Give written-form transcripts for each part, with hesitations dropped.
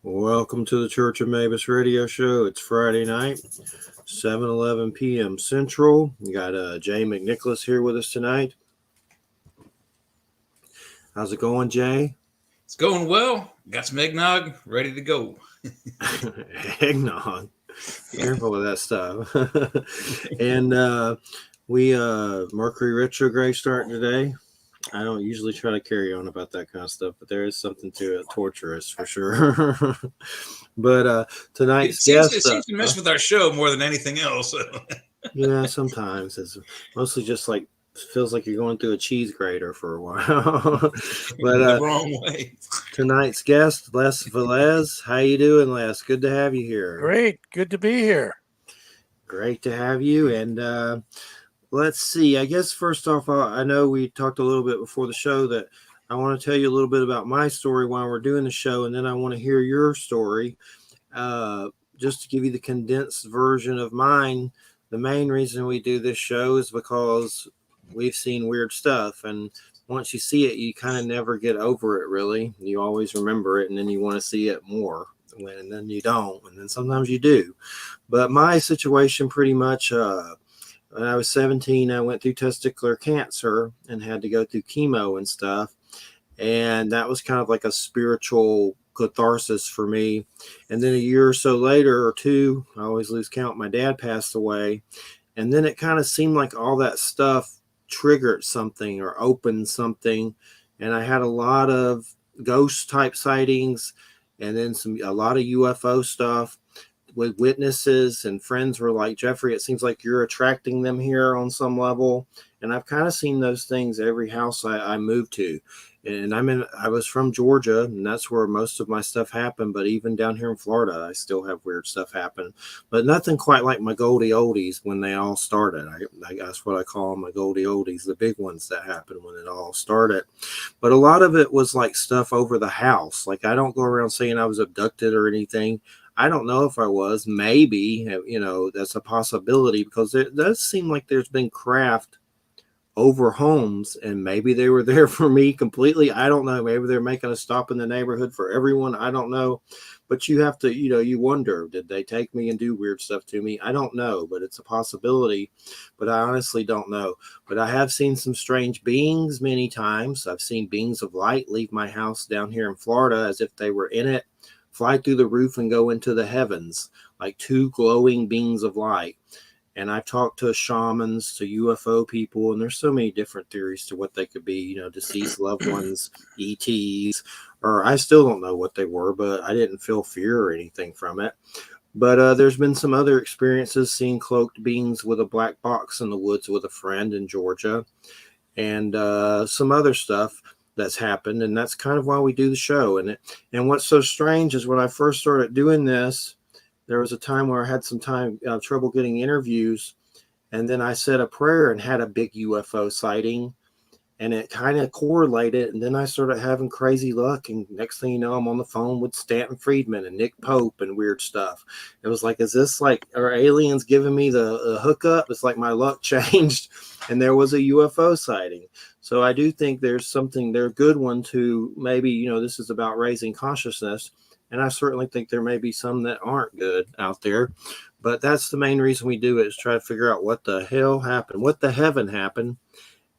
Welcome to the Church of Mabus radio show. It's Friday night, 7:11 p.m. Central. You got Jay McNicholas here with us tonight. How's it going, Jay? It's going well. Got some eggnog ready to go. Eggnog. Careful with that stuff. And we Mercury retrograde starting today. I don't usually try to carry on about that kind of stuff, but there is something to it, torturous for sure. But tonight's It guest, seems to mess with our show more than anything else. yeah, sometimes it's mostly just like feels like you're going through a cheese grater for a while. But The wrong way. tonight's guest, Les Velez. How you doing, Les? Good to have you here. Great. Good to be here. Great to have you. And let's see. I guess first off, I know we talked a little bit before the show that I want to tell you a little bit about my story while we're doing the show, and then I want to hear your story. Just to give you the condensed version of mine, the main reason we do this show is because we've seen weird stuff. And once you see it, you kind of never get over it, really. You always remember it, and then you want to see it more. And then you don't. And then sometimes you do. But my situation pretty much, when I was 17, I went through testicular cancer and had to go through chemo and stuff. And that was kind of like a spiritual catharsis for me. And then a year or so later, or two, I always lose count, my dad passed away. And then it kind of seemed like all that stuff triggered something or opened something. And I had a lot of ghost type sightings and then a lot of UFO stuff with witnesses, and friends were like, Jeffrey, it seems like you're attracting them here on some level. And I've kind of seen those things every house I moved to. And I was from Georgia, and that's where most of my stuff happened. But even down here in Florida, I still have weird stuff happen. But nothing quite like my Goldie Oldies when they all started. That's what I call them, my Goldie Oldies, the big ones that happened when it all started. But a lot of it was like stuff over the house. Like I don't go around saying I was abducted or anything. I don't know if I was. Maybe, that's a possibility because it does seem like there's been craft over homes, and maybe they were there for me completely. I don't know. Maybe they're making a stop in the neighborhood for everyone. I don't know. But you have to, you wonder, did they take me and do weird stuff to me? I don't know, but it's a possibility. But I honestly don't know. But I have seen some strange beings many times. I've seen beings of light leave my house down here in Florida as if they were in it, fly through the roof and go into the heavens, like two glowing beings of light. And I've talked to shamans, to UFO people, and there's so many different theories to what they could be, deceased loved ones, ETs, or I still don't know what they were, but I didn't feel fear or anything from it. But there's been some other experiences, seeing cloaked beings with a black box in the woods with a friend in Georgia, and some other stuff that's happened. And that's kind of why we do the show. And what's so strange is when I first started doing this, there was a time where I had some trouble getting interviews, and then I said a prayer and had a big UFO sighting, and it kind of correlated. And then I started having crazy luck, and next thing you know, I'm on the phone with Stanton Friedman and Nick Pope and weird stuff. It was like, is this like, are aliens giving me the hookup? It's like my luck changed, and there was a UFO sighting. So I do think there's something, they're a good one to maybe, this is about raising consciousness. And I certainly think there may be some that aren't good out there. But that's the main reason we do it, is try to figure out what the hell happened, what the heaven happened.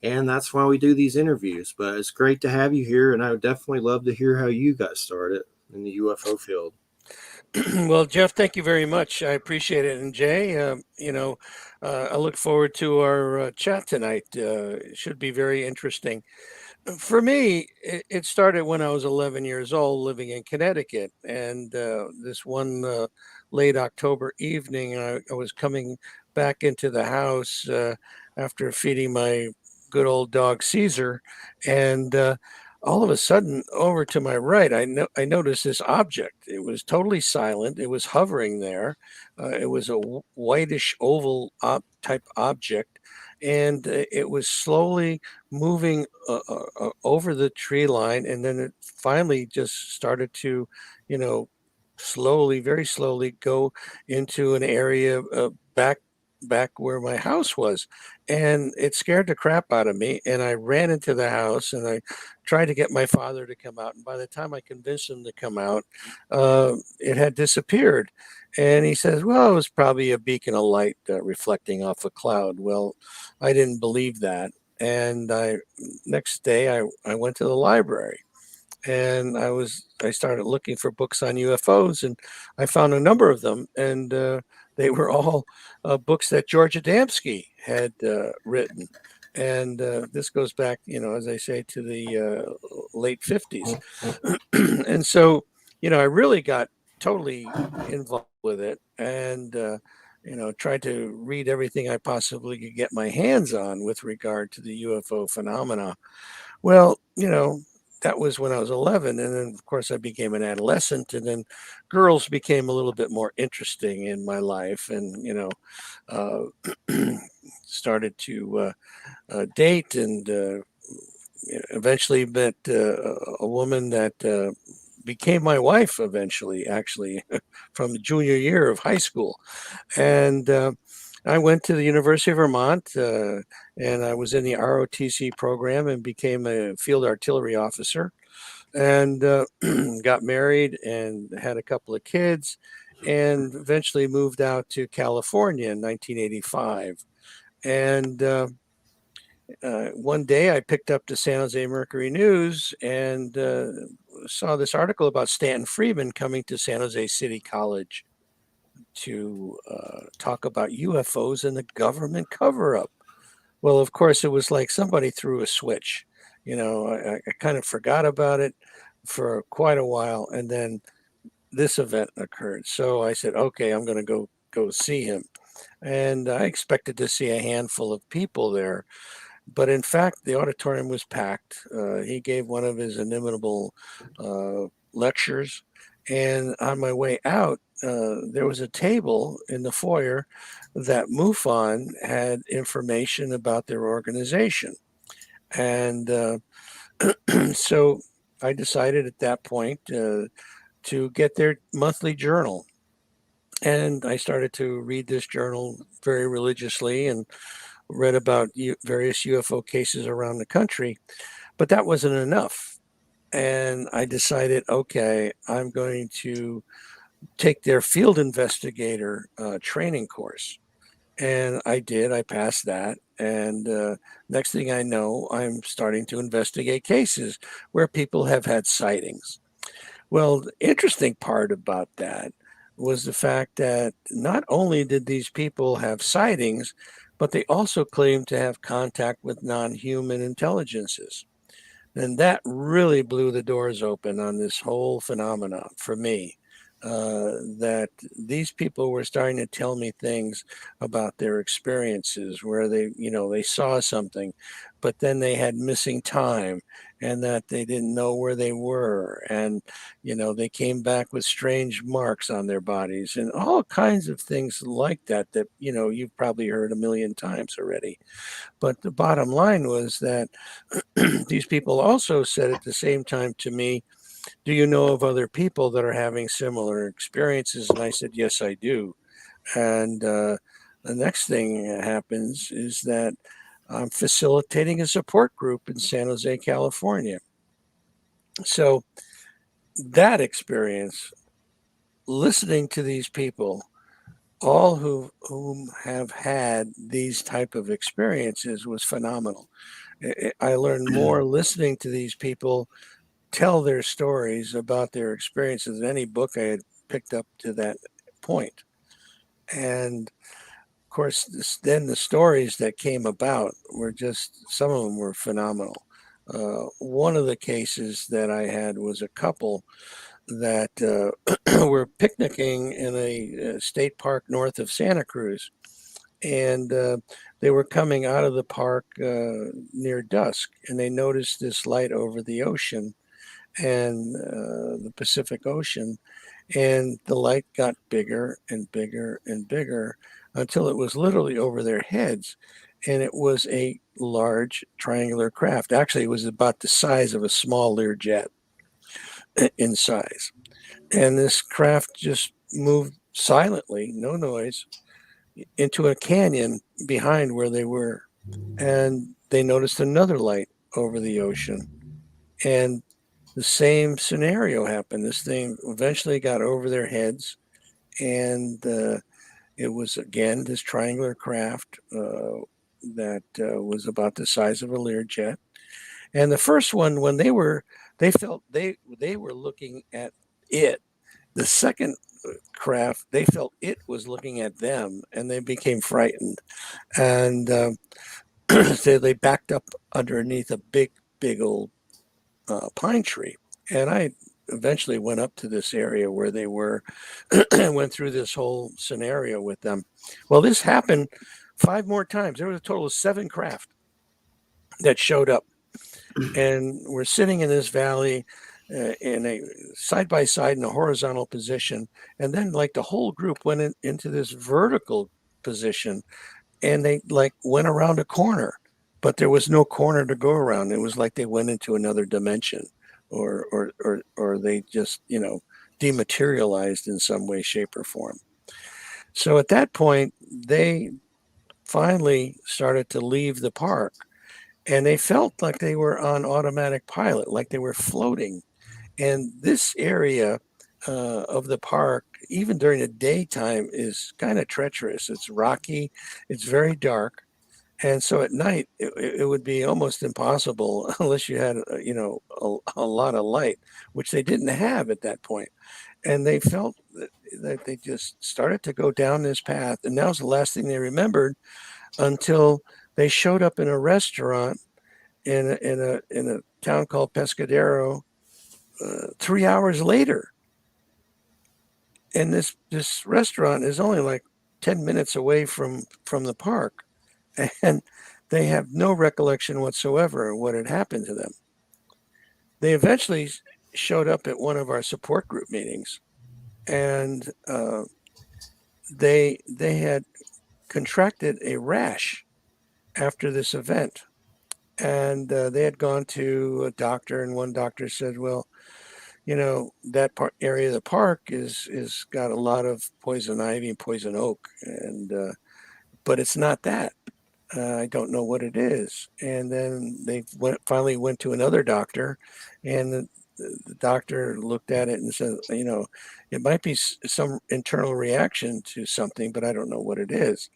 And that's why we do these interviews. But it's great to have you here. And I would definitely love to hear how you got started in the UFO field. Well, Jeff, thank you very much. I appreciate it. And Jay, I look forward to our chat tonight. It should be very interesting. For me, it started when I was 11 years old, living in Connecticut. And this one late October evening, I was coming back into the house after feeding my good old dog Caesar. And all of a sudden, over to my right, I noticed this object. It was totally silent. It was hovering there. It was a whitish oval type object, and it was slowly moving over the tree line, and then it finally just started to, slowly, very slowly, go into an area back back where my house was, and it scared the crap out of me. And I ran into the house and I tried to get my father to come out. And by the time I convinced him to come out, it had disappeared. And he says, "Well, it was probably a beacon of light reflecting off a cloud." Well, I didn't believe that. And next day I went to the library and I started looking for books on UFOs, and I found a number of them, and they were all books that George Adamski had written, and this goes back, as I say, to the late '50s, and so I really got totally involved with it, and tried to read everything I possibly could get my hands on with regard to the UFO phenomena. Well, that was when I was 11. And then, of course, I became an adolescent. And then girls became a little bit more interesting in my life and, started to date and eventually met a woman that became my wife eventually, actually, from the junior year of high school. And I went to the University of Vermont, and I was in the ROTC program and became a field artillery officer, and got married and had a couple of kids, and eventually moved out to California in 1985. And one day I picked up the San Jose Mercury News and saw this article about Stanton Friedman coming to San Jose City College to talk about UFOs and the government cover up. Well, of course, it was like somebody threw a switch. I kind of forgot about it for quite a while. And then this event occurred. So I said, okay, I'm going to go see him. And I expected to see a handful of people there. But in fact, the auditorium was packed. He gave one of his inimitable lectures. And on my way out, there was a table in the foyer that MUFON had information about their organization. And so I decided at that point to get their monthly journal. And I started to read this journal very religiously and read about various UFO cases around the country. But that wasn't enough. And I decided, okay, I'm going to take their field investigator training course. And I did. I passed that. And next thing I know, I'm starting to investigate cases where people have had sightings. Well, the interesting part about that was the fact that not only did these people have sightings, but they also claimed to have contact with non human intelligences. And that really blew the doors open on this whole phenomenon for me. That these people were starting to tell me things about their experiences where they saw something, but then they had missing time and that they didn't know where they were. And, they came back with strange marks on their bodies and all kinds of things like that, you've probably heard a million times already. But the bottom line was that these people also said at the same time to me, "Do you know of other people that are having similar experiences?" And I said, "Yes, I do." And the next thing that happens is that I'm facilitating a support group in San Jose, California. So that experience, listening to these people, all whom have had these type of experiences, was phenomenal. I learned more listening to these people tell their stories about their experiences than any book I had picked up to that point. And of course, then the stories that came about were just, some of them were phenomenal. One of the cases that I had was a couple that were picnicking in a state park north of Santa Cruz. And they were coming out of the park near dusk, and they noticed this light over the ocean and the Pacific Ocean. And the light got bigger and bigger and bigger until it was literally over their heads. And it was a large triangular craft. Actually, it was about the size of a small Learjet in size. And this craft just moved silently, no noise, into a canyon behind where they were, and they noticed another light over the ocean, and the same scenario happened. This thing eventually got over their heads, and it was again this triangular craft that was about the size of a Learjet. And the first one, when they felt they were looking at it. The second craft, they felt it was looking at them, and they became frightened, and so they backed up underneath a big old pine tree. And I eventually went up to this area where they were and went through this whole scenario with them. Well, this happened 5 more times. There was a total of 7 craft that showed up, and we're sitting in this valley in a side by side in a horizontal position, and then like the whole group went into this vertical position, and they like went around a corner, but there was no corner to go around. It was like they went into another dimension, or they just dematerialized in some way, shape, or form. So at that point, they finally started to leave the park, and they felt like they were on automatic pilot, like they were floating. And this area of the park, even during the daytime, is kind of treacherous. It's rocky, it's very dark. And so at night, it would be almost impossible unless you had, a lot of light, which they didn't have at that point. And they felt that they just started to go down this path. And that was the last thing they remembered until they showed up in a restaurant in a town called Pescadero 3 hours later. And this restaurant is only like 10 minutes away from the park, and they have no recollection whatsoever of what had happened to them. They eventually showed up at one of our support group meetings, and they had contracted a rash after this event, and they had gone to a doctor, and one doctor said, well, that area of the park is got a lot of poison ivy and poison oak, and but it's not that. I don't know what it is. And then they finally went to another doctor, and the doctor looked at it and said, it might be some internal reaction to something, but I don't know what it is.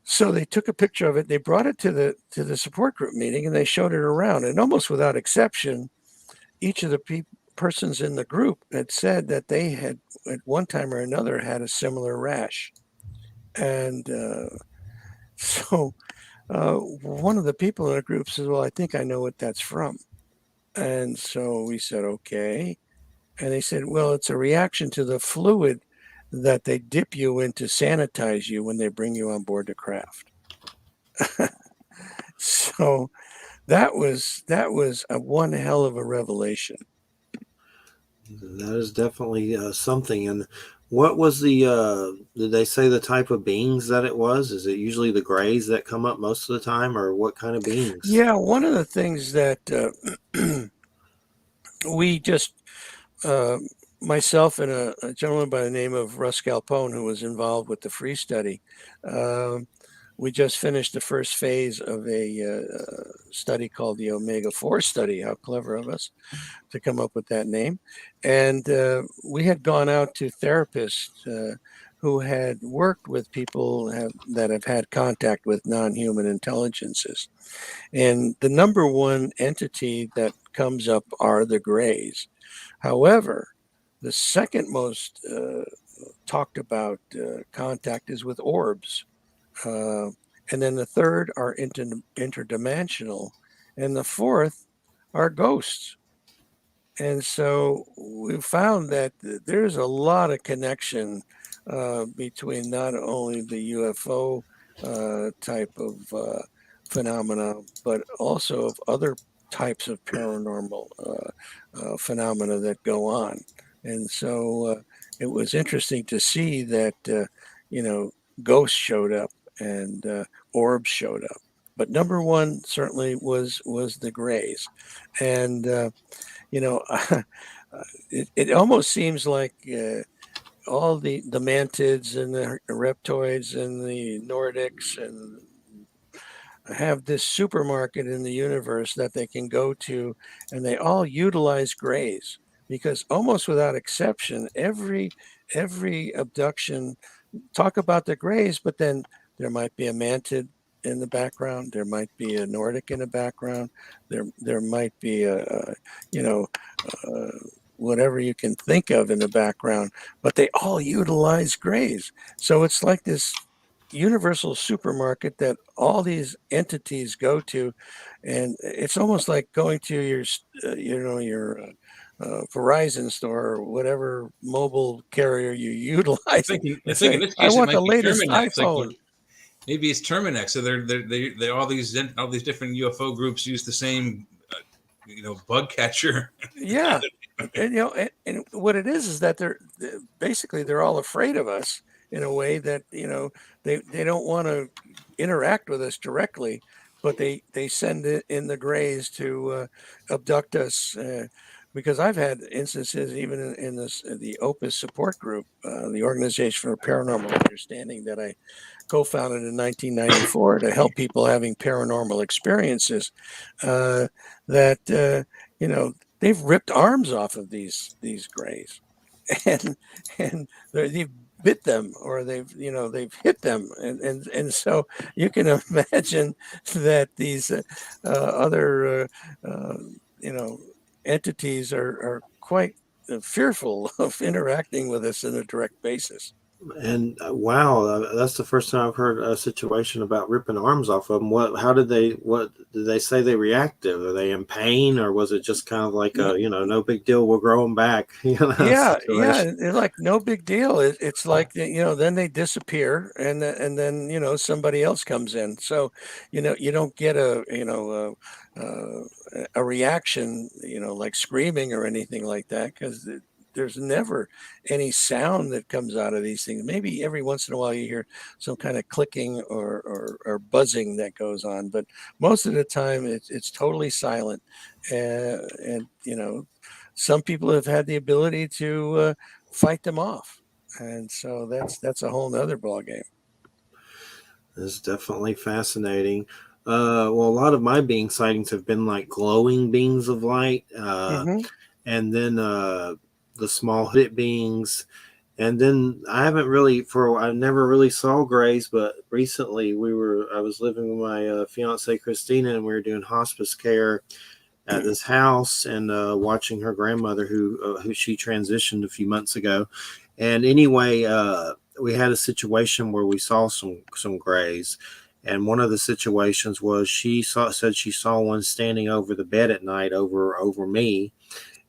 So they took a picture of it. They brought it to the support group meeting, and they showed it around. And almost without exception, each of the persons in the group had said that they had at one time or another had a similar rash. And so one of the people in the group says, well, I think I know what that's from. And so we said, okay. And they said, well, it's a reaction to the fluid that they dip you in to sanitize you when they bring you on board the craft. So that was a one hell of a revelation. That is definitely something. And what was did they say the type of beings that it was? Is it usually the grays that come up most of the time, or what kind of beings? Yeah, one of the things that we just, myself and a gentleman by the name of Russ Calpone, who was involved with the free study, we just finished the first phase of a study called the Omega-4 study. How clever of us to come up with that name. And we had gone out to therapists who had worked with people that have had contact with non-human intelligences. And the number one entity that comes up are the grays. However, the second most talked about contact is with orbs. And then the third are interdimensional. And the fourth are ghosts. And so we found that there's a lot of connection between not only the UFO type of phenomena, but also of other types of paranormal phenomena that go on. And so it was interesting to see that, ghosts showed up and orbs showed up. But number one certainly was the grays. And, it almost seems like all the mantids and the reptoids and the Nordics and have this supermarket in the universe that they can go to, and they all utilize grays because almost without exception, every abduction talk about the grays, but then there might be a mantid in the background, there might be a Nordic in the background, there might be a you know uh, whatever you can think of in the background, but they all utilize grays. So it's like this universal supermarket that all these entities go to, and it's almost like going to your your Verizon store or whatever mobile carrier you're utilizing I and think in say, this I case it want the might be latest Terminex. Like iPhone. maybe it's Terminex. So they all these different UFO groups use the same bug catcher. Yeah. And, and what it is that basically they're all afraid of us in a way that, they don't want to interact with us directly, but they send it in the grays to abduct us. Because I've had instances even in the Opus support group, the Organization for Paranormal Understanding that I co-founded in 1994 to help people having paranormal experiences, that they've ripped arms off of these grays, and they've bit them, or they've hit them, and so you can imagine that these other entities are quite fearful of interacting with us in a direct basis. And wow, that's the first time I've heard a situation about ripping arms off of them. What did they say they reacted? Are they in pain, or was it just kind of like no big deal, we'll grow them back, Yeah, situation? it's like no big deal. It's like then they disappear, and then somebody else comes in. So you don't get a reaction, like screaming or anything like that, because there's never any sound that comes out of these things. Maybe every once in a while you hear some kind of clicking or buzzing that goes on, but most of the time it's totally silent. And some people have had the ability to fight them off, and so that's a whole nother ball game. It's definitely fascinating. Well, a lot of my being sightings have been like glowing beings of light, Hmm. and then the small hooded beings. And then I never really saw grays, but recently I was living with my fiance Christina, and we were doing hospice care at this house, and watching her grandmother who she transitioned a few months ago. And anyway, we had a situation where we saw some grays, and one of the situations was said she saw one standing over the bed at night over me.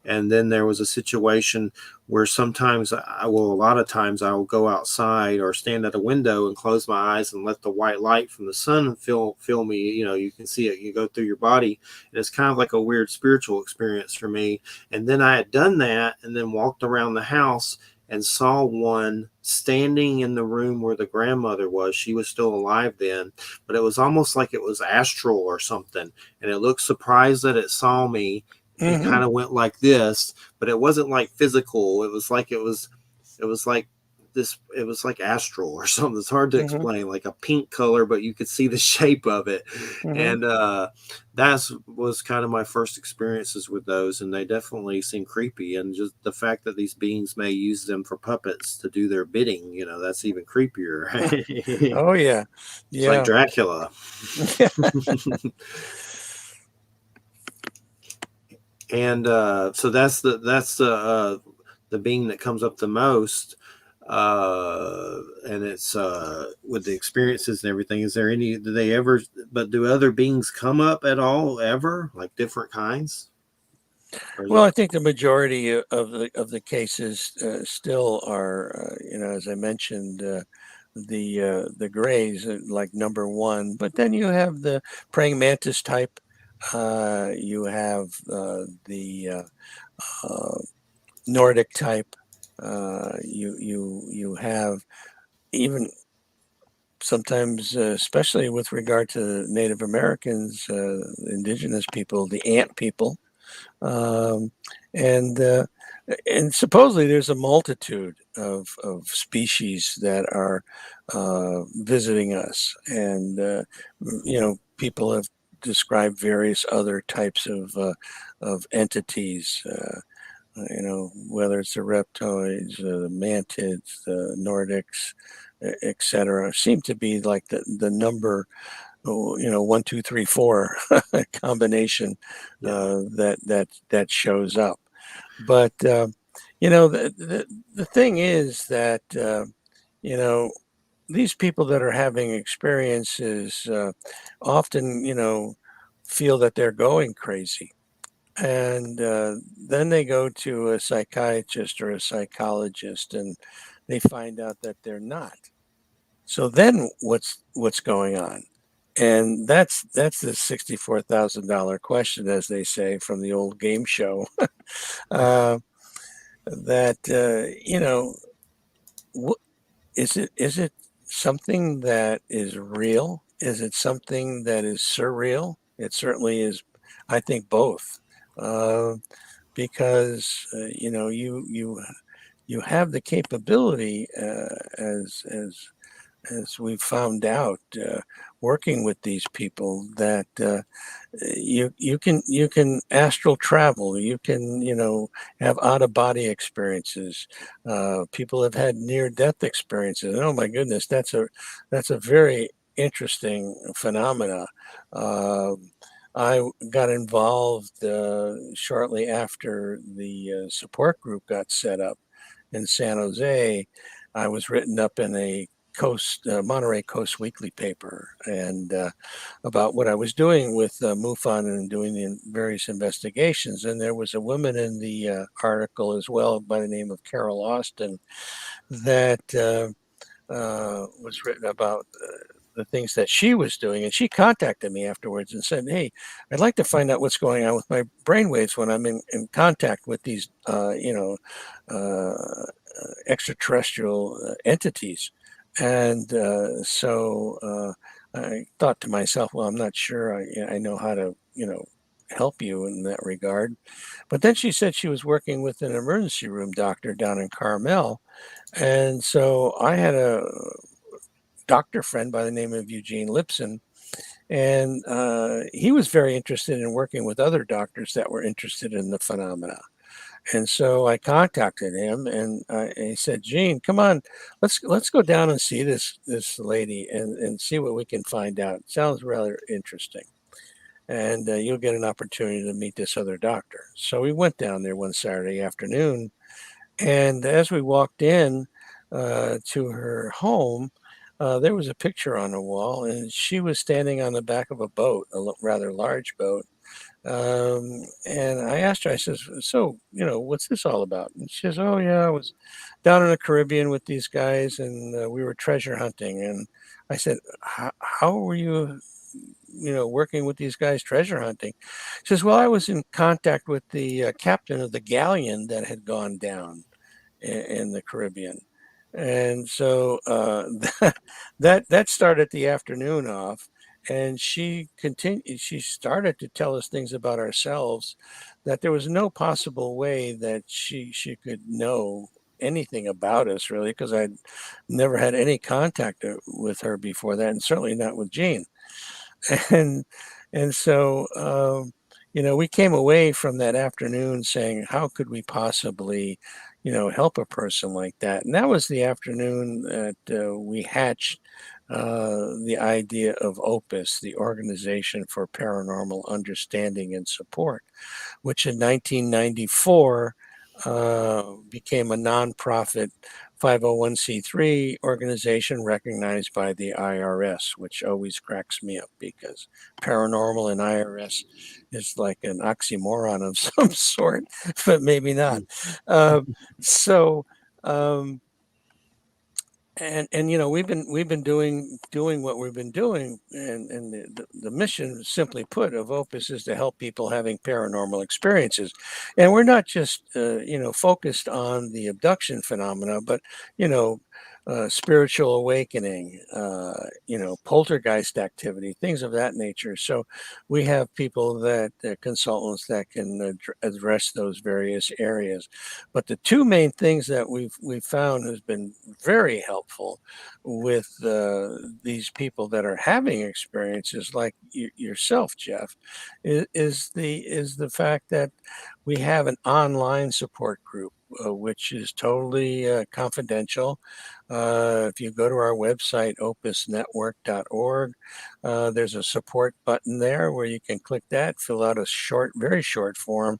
And then there was a situation where sometimes a lot of times I will go outside or stand at a window and close my eyes and let the white light from the sun fill me. You can see it. You go through your body, and it's kind of like a weird spiritual experience for me. And then I had done that, and then walked around the house and saw one standing in the room where the grandmother was. She was still alive then, but it was almost like it was astral or something. And it looked surprised that it saw me, and Hmm. kind of went like this, but it wasn't like physical. It was like it was like astral or something. It's hard to Hmm. explain, like a pink color, but you could see the shape of it. Hmm. And that was kind of my first experiences with those, and they definitely seem creepy. And just the fact that these beings may use them for puppets to do their bidding, that's even creepier. Right? It's Oh yeah, like yeah. Dracula. And so that's the being that comes up the most, and it's with the experiences and everything. Is there any? Do they ever? But do other beings come up at all ever, like different kinds? Or is Well, it? I think the majority of the cases still are, as I mentioned, the grays, like number one. But then you have the praying mantis type. You have the Nordic type. You have even sometimes, especially with regard to Native Americans, indigenous people, the ant people. Um, and and supposedly there's a multitude of species that are visiting us, and people have described various other types of entities. Whether it's the reptoids, the mantids, the Nordics, etc., seem to be like the number, 1, 2, 3, 4 combination that shows up. But the thing is that these people that are having experiences often feel that they're going crazy, and then they go to a psychiatrist or a psychologist, and they find out that they're not. So then what's going on? And that's the $64,000 question, as they say from the old game show. uh, that is it something that is real? Is it something that is surreal? It certainly is. I think both, uh, because you have the capability, as we've found out, working with these people, that you can astral travel. You can have out of body experiences. People have had near death experiences. Oh my goodness, that's a very interesting phenomena. Uh, I got involved shortly after the support group got set up in San Jose. I was written up in a Monterey Coast Weekly paper, and about what I was doing with MUFON and doing the various investigations. And there was a woman in the article as well by the name of Carol Austin that was written about the things that she was doing. And she contacted me afterwards and said, "Hey, I'd like to find out what's going on with my brainwaves when I'm in contact with these, extraterrestrial entities." And so I thought to myself, well, I'm not sure I know how to, help you in that regard. But then she said she was working with an emergency room doctor down in Carmel. And so I had a doctor friend by the name of Eugene Lipson, and he was very interested in working with other doctors that were interested in the phenomena. And so I contacted him, and he said, "Gene, come on, let's go down and see this lady and see what we can find out. It sounds rather interesting, and you'll get an opportunity to meet this other doctor." So we went down there one Saturday afternoon, and as we walked in to her home, there was a picture on the wall, and she was standing on the back of a boat, a rather large boat. And I asked her, I says, "So, what's this all about?" And she says, "Oh, yeah, I was down in the Caribbean with these guys, and we were treasure hunting." And I said, "How were you, working with these guys treasure hunting?" She says, "Well, I was in contact with the captain of the galleon that had gone down in the Caribbean." And so that started the afternoon off, and she continued. She started to tell us things about ourselves that there was no possible way that she could know anything about us, really, because I'd never had any contact with her before that, and certainly not with Jean. and and so we came away from that afternoon saying, how could we possibly help a person like that? And that was the afternoon that we hatched the idea of Opus, the Organization for Paranormal Understanding and Support, which in 1994 became a nonprofit 501c3 organization recognized by the IRS, which always cracks me up because paranormal and IRS is like an oxymoron of some sort, but maybe not. Uh, so, um, and we've been doing what we've been doing, and the mission, simply put, of Opus is to help people having paranormal experiences. And we're not just focused on the abduction phenomena, but you know spiritual awakening, poltergeist activity, things of that nature. So we have people that consultants that can address those various areas. But the two main things that we've found has been very helpful with these people that are having experiences like yourself, Jeff, is the fact that we have an online support group, which is totally confidential. If you go to our website, opusnetwork.org, there's a support button there where you can click that, fill out a short, very short form,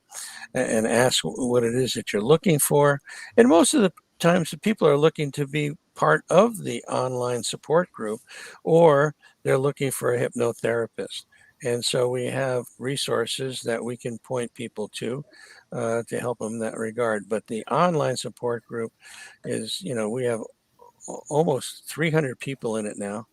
and ask what it is that you're looking for. And most of the times, the people are looking to be part of the online support group, or they're looking for a hypnotherapist. And so we have resources that we can point people to help them in that regard. But the online support group is, we have almost 300 people in it now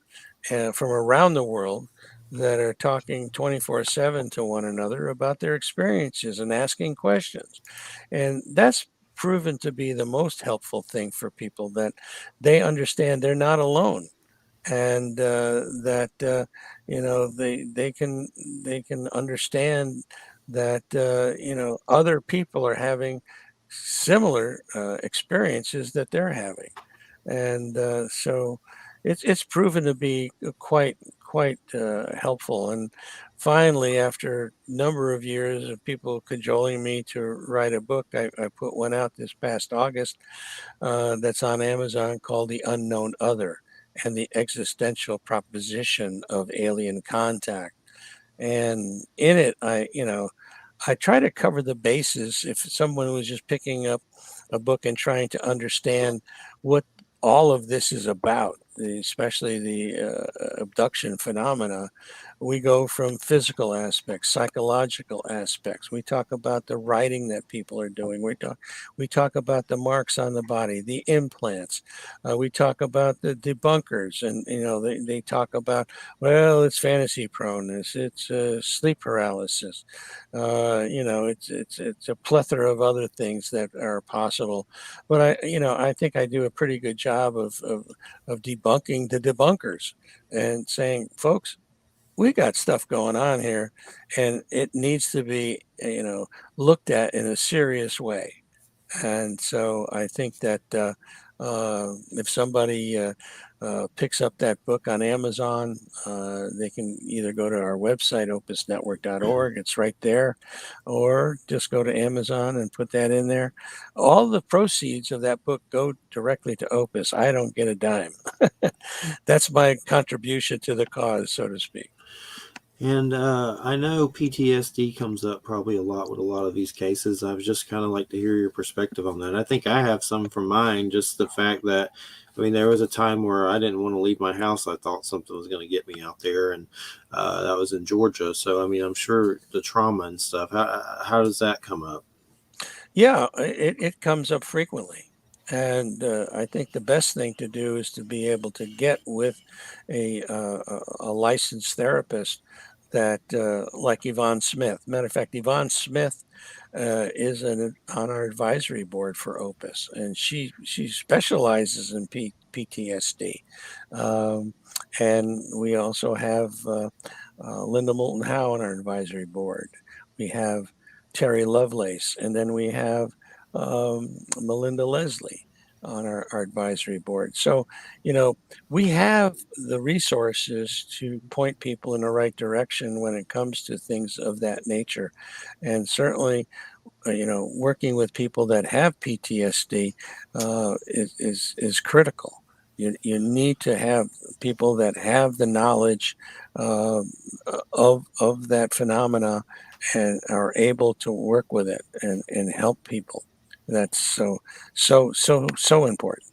from around the world that are talking 24/7 to one another about their experiences and asking questions. And that's proven to be the most helpful thing for people, that they understand they're not alone, and that they can understand that other people are having similar experiences that they're having. And so it's proven to be quite helpful. And finally, after a number of years of people cajoling me to write a book, I put one out this past August that's on Amazon, called The Unknown Other and the Existential Proposition of Alien Contact. And in it, I try to cover the bases. If someone was just picking up a book and trying to understand what all of this is about, especially the abduction phenomena, we go from physical aspects, psychological aspects. We talk about the writing that people are doing. We talk about the marks on the body, the implants. We talk about the debunkers, and they talk about, well, it's fantasy proneness, it's sleep paralysis. It's a plethora of other things that are possible. But I think I do a pretty good job of debunking the debunkers and saying, folks, we got stuff going on here, and it needs to be looked at in a serious way. And so I think that if somebody picks up that book on Amazon, they can either go to our website, opusnetwork.org, it's right there, or just go to Amazon and put that in there. All the proceeds of that book go directly to Opus. I don't get a dime. That's my contribution to the cause, so to speak. And I know PTSD comes up probably a lot with a lot of these cases. I would just kind of like to hear your perspective on that. I think I have some from mine, just the fact that, I mean, there was a time where I didn't want to leave my house. I thought something was going to get me out there, and that was in Georgia. So, I mean, I'm sure the trauma and stuff, how does that come up? Yeah, it comes up frequently. And I think the best thing to do is to be able to get with a licensed therapist that, like Yvonne Smith. Matter of fact, Yvonne Smith is on our advisory board for Opus, and she specializes in PTSD. Um, and we also have Linda Moulton Howe on our advisory board. We have Terry Lovelace, and then we have Melinda Leslie on our advisory board. So, we have the resources to point people in the right direction when it comes to things of that nature. And certainly, working with people that have PTSD is critical. You need to have people that have the knowledge uh, of that phenomena and are able to work with it and help people. That's so important.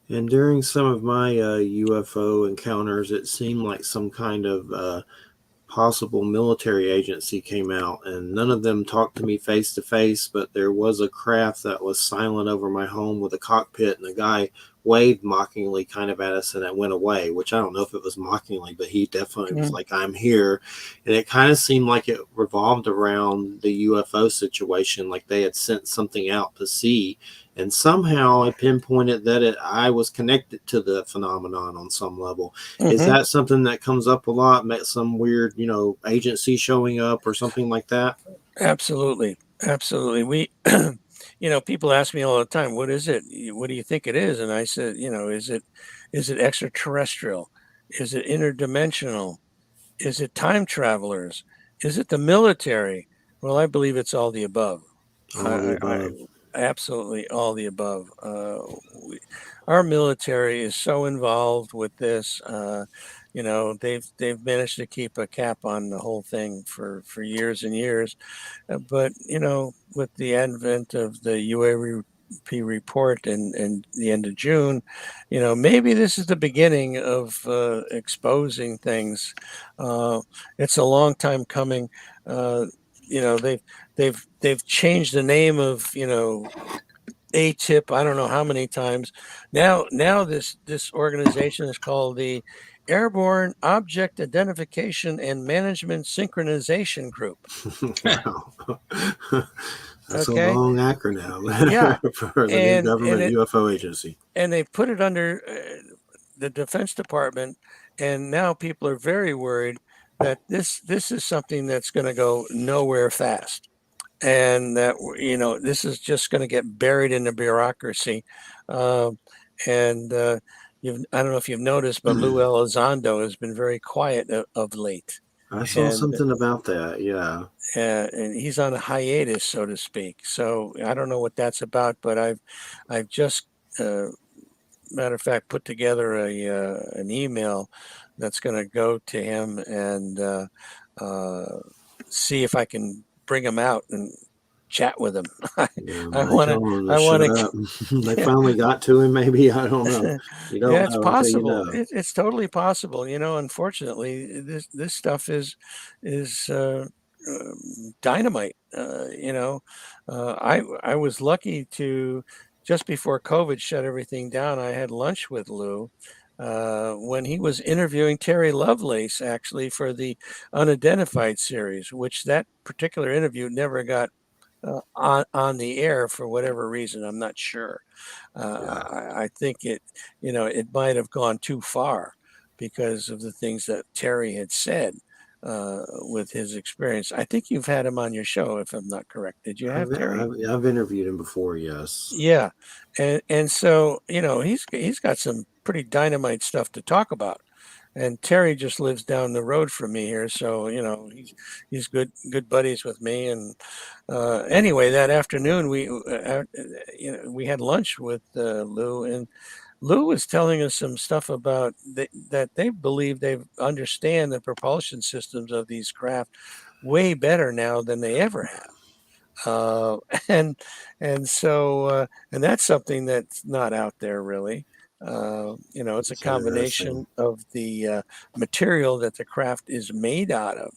And during some of my UFO encounters, it seemed like some kind of possible military agency came out, and none of them talked to me face to face, but there was a craft that was silent over my home with a cockpit, and a guy waved mockingly kind of at us and it went away, which I don't know if it was mockingly, but he definitely was like, I'm here. And it kind of seemed like it revolved around the UFO situation, like they had sent something out to see. And somehow I pinpointed that I was connected to the phenomenon on some level. Is that something that comes up a lot? Met some weird, agency showing up or something like that? Absolutely. Absolutely. We, people ask me all the time, what is it? What do you think it is? And I said, is it extraterrestrial? Is it interdimensional? Is it time travelers? Is it the military? Well, I believe it's all the above. All of the I above. absolutely all the above. Our military is so involved with this. They've managed to keep a cap on the whole thing for years and years. But with the advent of the UAP report and the end of June, maybe this is the beginning of exposing things. It's a long time coming. They've changed the name of ATIP. I don't know how many times. Now this organization is called the Airborne Object Identification and Management Synchronization Group. Wow. That's a Okay. long acronym Yeah. for the new government UFO agency. And they put it under the Defense Department, and now people are very worried that this is something that's going to go nowhere fast, and that this is just going to get buried in the bureaucracy. And I don't know if you've noticed, but Lou Elizondo has been very quiet of late. I saw something about that. Yeah. And he's on a hiatus, so to speak. So I don't know what that's about, but I've just, matter of fact, put together an email that's going to go to him and see if I can bring him out and chat with him. I want to. They finally got to him. Maybe, I don't know. You don't yeah, it's know possible. until you know. It's totally possible. Unfortunately, this stuff is dynamite. I was lucky to, just before COVID shut everything down, I had lunch with Lou when he was interviewing Terry Lovelace, actually, for the Unidentified series, which that particular interview never got on the air for whatever reason. I'm not sure. I think it might have gone too far because of the things that Terry had said with his experience. I think you've had him on your show, if I'm not correct. Did you have Terry? I've interviewed him before. Yes. Yeah, and so he's got some pretty dynamite stuff to talk about. And Terry just lives down the road from me here, so he's good buddies with me. And anyway, that afternoon we had lunch with Lou, and Lou was telling us some stuff about that they believe they understand the propulsion systems of these craft way better now than they ever have. Uh, and and that's something that's not out there really. It's a combination of the material that the craft is made out of.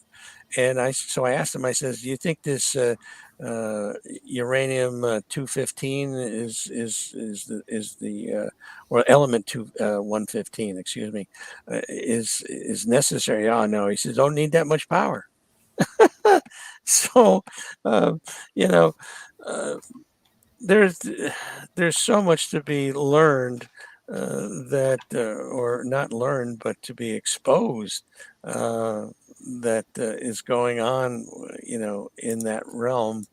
And so I asked him, I says, do you think this uranium 215 is the or element 115, excuse me, is necessary? Oh no, he says, don't need that much power. So, you know, uh, there's there's so much to be learned that or not learned but to be exposed that is going on in that realm,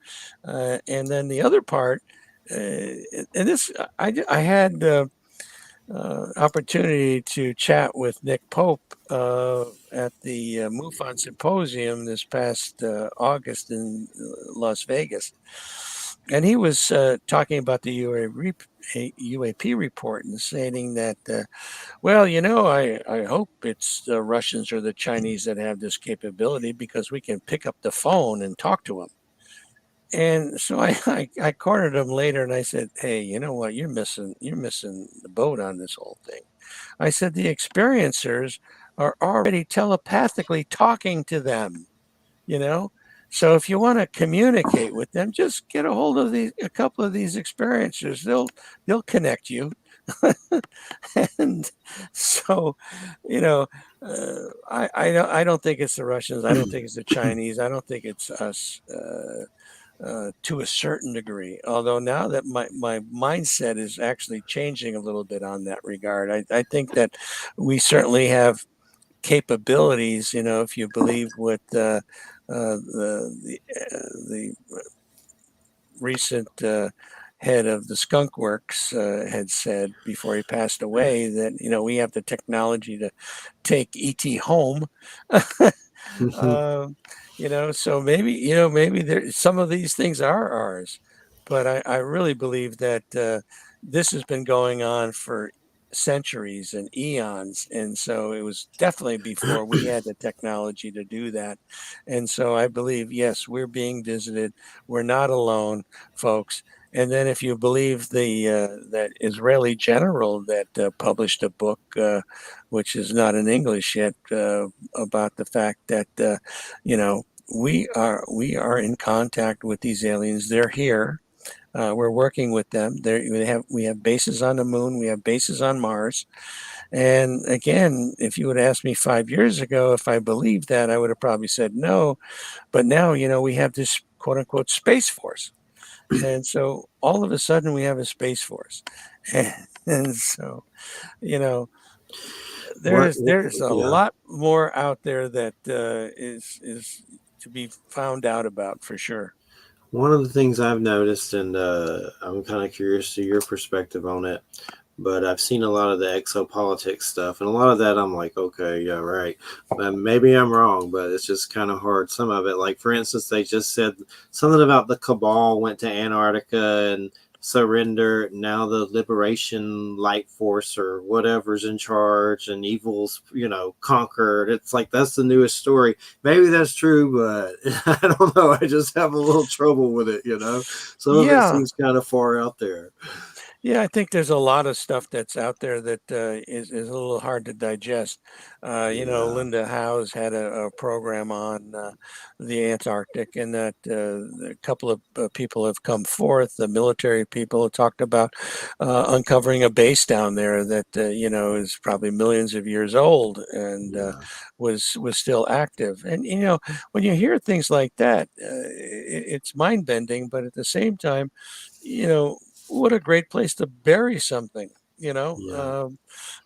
and then the other part, and this I had opportunity to chat with Nick Pope at the MUFON Symposium this past August in Las Vegas. And he was talking about the UAP report and saying that, I hope it's the Russians or the Chinese that have this capability because we can pick up the phone and talk to them. And so I cornered him later and I said, hey, you know what? You're missing the boat on this whole thing. I said, the experiencers are already telepathically talking to them, you know? So if you want to communicate with them, just get a hold of a couple of these experiencers. They'll connect you. And so, you know, I don't think it's the Russians. I don't think it's the Chinese. I don't think it's us. To a certain degree. Although now that my mindset is actually changing a little bit on that regard, I think that we certainly have capabilities. You know, if you believe what the recent head of the Skunk Works had said before he passed away, that we have the technology to take ET home. Um, so maybe there some of these things are ours, but I really believe that this has been going on for centuries and eons, and so it was definitely before we had the technology to do that. And so I believe, yes, we're being visited. We're not alone, folks. And then if you believe the that Israeli general that published a book, which is not in English yet, about the fact that we are in contact with these aliens. They're here. We're working with them. We have bases on the moon. We have bases on Mars. And again, if you would ask me 5 years ago if I believed that, I would have probably said no. But now, we have this quote unquote space force. And so all of a sudden we have a space force. And so, you know, there's a Yeah. lot more out there that is to be found out about for sure. One of the things I've noticed, and I'm kind of curious to your perspective on it, but I've seen a lot of the exopolitics stuff, and a lot of that I'm like, okay, yeah, right. But maybe I'm wrong, but it's just kind of hard. Some of it, like for instance, they just said something about the cabal went to Antarctica and surrender. Now the Liberation Light Force or whatever's in charge, and evil's conquered. It's like that's the newest story. Maybe that's true, but I don't know. I just have a little trouble with it. Some of it Yeah. seems kind of far out there. Yeah, I think there's a lot of stuff that's out there that is a little hard to digest. Yeah. Linda Howe's had a program on the Antarctic, and that a couple of people have come forth. The military people have talked about uncovering a base down there that is probably millions of years old and Yeah. was still active. And when you hear things like that, it's mind bending, but at the same time, what a great place to bury something, Yeah.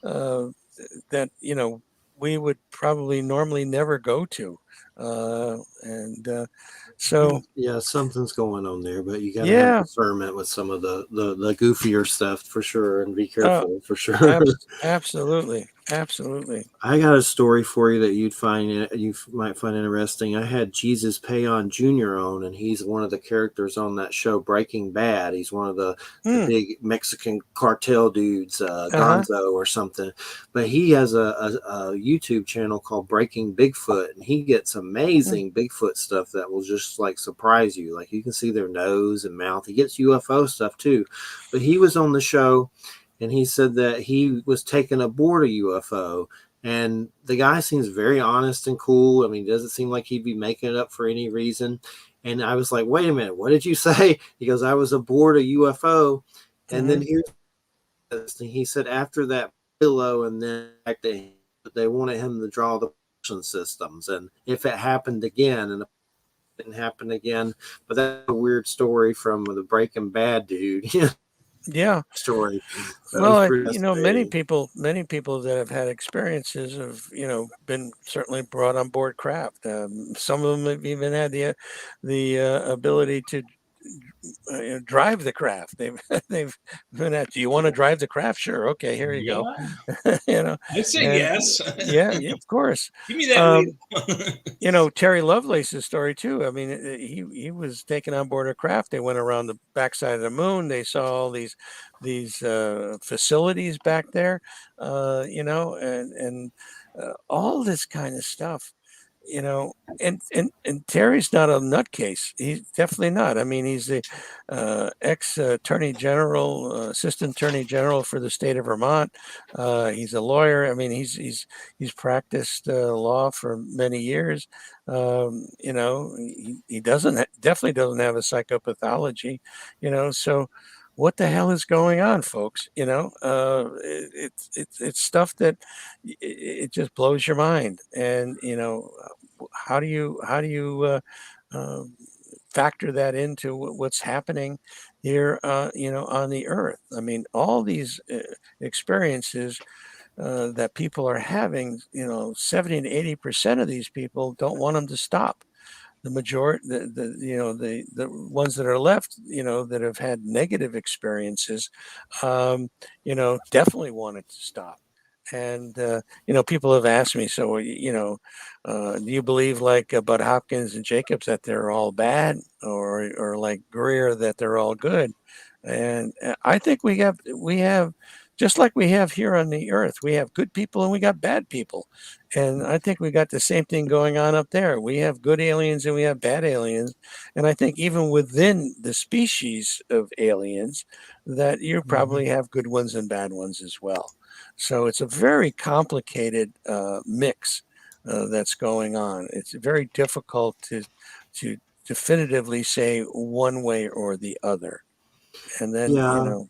uh, that we would probably normally never go to, and so Yeah, something's going on there, but you got to have yeah, discernment with some of the goofier stuff for sure, and be uh, careful for sure. absolutely, absolutely. I got a story for you that you might find interesting. I had Jesus Payon Jr. on, and he's one of the characters on that show Breaking Bad. He's one of the Hmm. big Mexican cartel dudes, Uh-huh. Gonzo or something. But he has a YouTube channel called Breaking Bigfoot, and he gets Hmm. amazing Bigfoot stuff that will just like surprise you. Like you can see their nose and mouth. He gets UFO stuff too. But he was on the show, and he said that he was taken aboard a UFO, and the guy seems very honest and cool. I mean, it doesn't seem like he'd be making it up for any reason. And I was like, wait a minute, what did you say? He goes, I was aboard a UFO. And then Hmm. here's this thing. He said after that pillow, and then they wanted him to draw the propulsion systems. And if it happened again, and it didn't happen again, but that's a weird story from the Breaking Bad dude. Yeah. Story. That was Well, pretty many fascinating. people that have had experiences have, been certainly brought on board craft. Some of them have even had the ability to drive the craft. They've they've been at. Do you want to drive the craft? Sure. Okay, here you go. Yeah, you know, I'd say and yes. yeah, of course. Give me that Um, wheel. Terry Lovelace's story too. I mean, he was taken on board a craft. They went around the backside of the moon. They saw all these facilities back there, and all this kind of stuff. And Terry's not a nutcase. He's definitely not. I mean, he's the ex attorney general, assistant attorney general for the state of Vermont. He's a lawyer. I mean, he's practiced law for many years. He definitely doesn't have a psychopathology. So what the hell is going on, folks? It's stuff that it just blows your mind. And how do you uh, factor that into what's happening here, on the earth? I mean, all these experiences that people are having, 70 to 80% of these people don't want them to stop. The majority, the ones that are left, that have had negative experiences, definitely want it to stop. And people have asked me, so do you believe like Bud Hopkins and Jacobs that they're all bad, or like Greer that they're all good? And I think we have just like we have here on the earth, we have good people and we got bad people. And I think we got the same thing going on up there. We have good aliens and we have bad aliens. And I think even within the species of aliens, that you Mhm. probably have good ones and bad ones as well. So it's a very complicated mix that's going on. It's very difficult to definitively say one way or the other. And then, Yeah,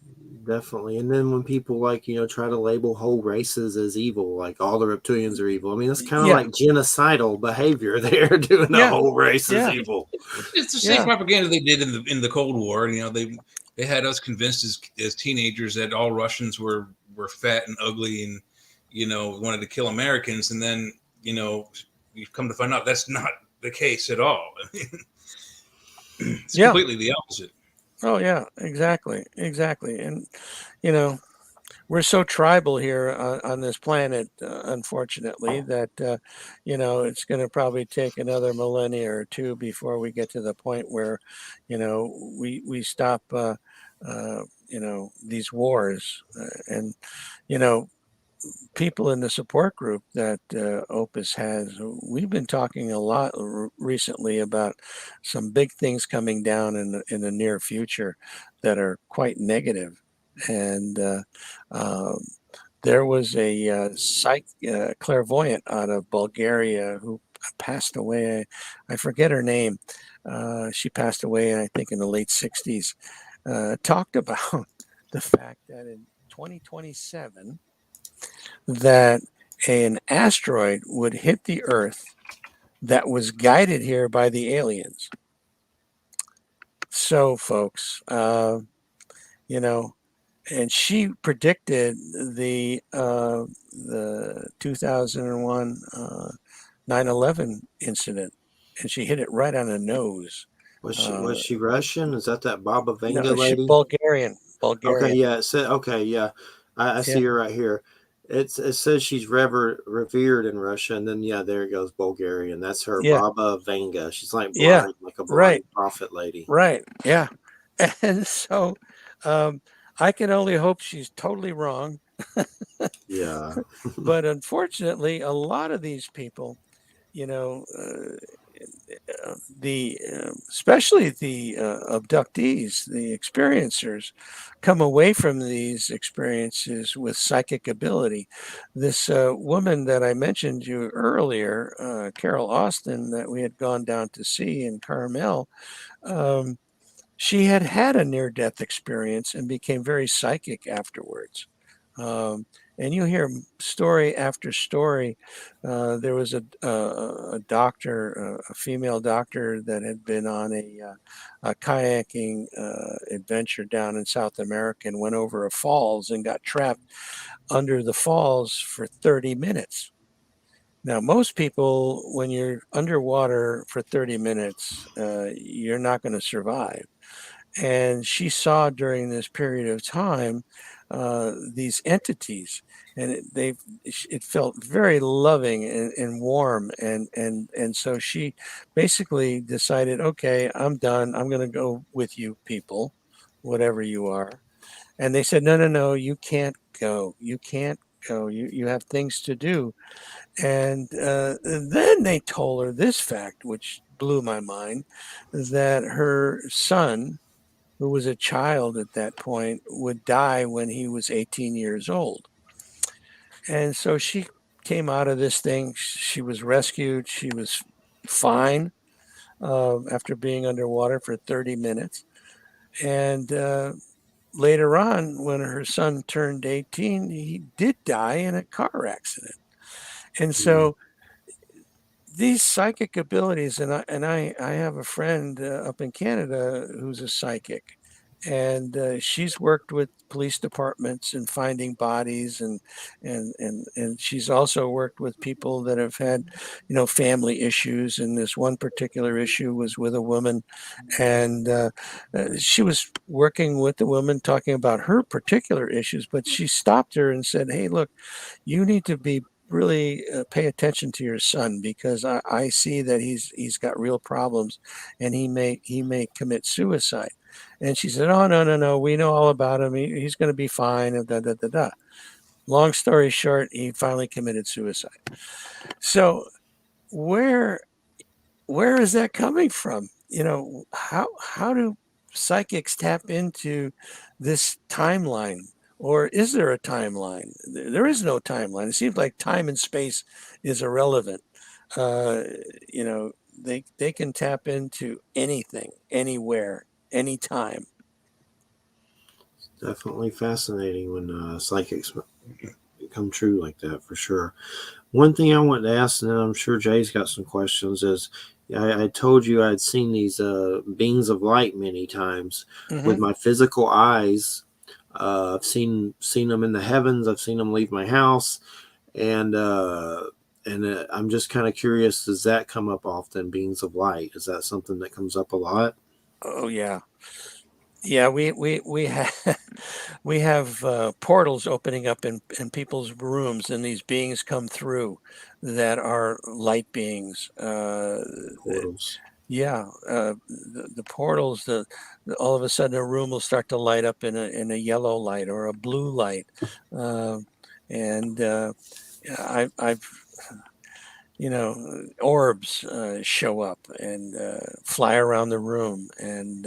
definitely. And then when people like, try to label whole races as evil, like all the reptilians are evil. I mean, that's kind of yeah, like genocidal behavior. They're doing the yeah, whole race is yeah, evil. It's the same yeah, propaganda they did in the Cold War. They had us convinced as teenagers that all Russians were fat and ugly and wanted to kill Americans, and then you've come to find out that's not the case at all. I mean, it's yeah. completely the opposite. Oh, yeah, exactly, exactly. And, you know, we're so tribal here on this planet, unfortunately, that it's going to probably take another millennia or two before we get to the point where, we stop, these wars, and you know, people in the support group that Opus has, we've been talking a lot recently about some big things coming down in the near future that are quite negative. And um, there was a clairvoyant out of Bulgaria who passed away. I forget her name. She passed away, I think, in the late 60s. Talked about the fact that in 2027, that an asteroid would hit the Earth that was guided here by the aliens. So, folks, you know, and she predicted the 2001 9/11 incident, and she hit it right on the nose. Was she Uh, was she Russian? Is that Baba Vanga no, she lady? Bulgarian, Okay, Bulgarian. yeah. It said, okay, yeah. I Yeah, see her right here. It says she's revered in Russia, and then yeah, there it goes, Bulgarian. That's her, yeah, Baba Vanga. She's like yeah. blind, like a Right, blind prophet lady. right. Yeah, and so um, I can only hope she's totally wrong. Yeah. But unfortunately, a lot of these people, you know, the especially the abductees, the experiencers, come away from these experiences with psychic ability. This woman that I mentioned you earlier, Carol Austin, that we had gone down to see in Carmel. Um, she had had a near-death experience and became very psychic afterwards. Um, and you hear story after story. There was a doctor, a female doctor, that had been on a kayaking adventure down in South America and went over a falls and got trapped under the falls for 30 minutes. Now, most people, when you're underwater for 30 minutes, you're not going to survive. And she saw during this period of time these entities, and it felt very loving and warm, and so she basically decided, okay, I'm done. I'm going to go with you people, whatever you are. And they said, no, no, no, you can't go. You can't go. You have things to do. And then they told her this fact, which blew my mind, that her son, who was a child at that point, would die when he was 18 years old. And so she came out of this thing. She was rescued. She was fine after being underwater for 30 minutes. And later on, when her son turned 18, he did die in a car accident. And Mm. so these psychic abilities, and I have a friend up in Canada who's a psychic, and she's worked with police departments and finding bodies, and she's also worked with people that have had, family issues. And this one particular issue was with a woman, and she was working with the woman talking about her particular issues, but she stopped her and said, "Hey, look, you need to be really pay attention to your son, because I see that he's got real problems, and he may commit suicide." And she said, "Oh, no, no, no, we know all about him. He's going to be fine." And da da da da. Long story short, he finally committed suicide. So where where is that coming from? How do psychics tap into this timeline? Or is there a timeline? There is no timeline. It seems like time and space is irrelevant. Uh, you know, they can tap into anything, anywhere, anytime. Definitely fascinating when psychics come true like that, for sure. One thing I wanted to ask, and then I'm sure Jay's got some questions, is I told you I'd seen these beings of light many times Hmm. with my physical eyes. I've seen them in the heavens. I've seen them leave my house, and I'm just kind of curious. Does that come up often? Beings of light, is that something that comes up a lot? Oh yeah, yeah. We have we have portals opening up in people's rooms, and these beings come through that are light beings. Portals. Yeah, the portals. All of a sudden, a room will start to light up in a yellow light or a blue light, uh, and yeah, I've orbs show up and fly around the room, and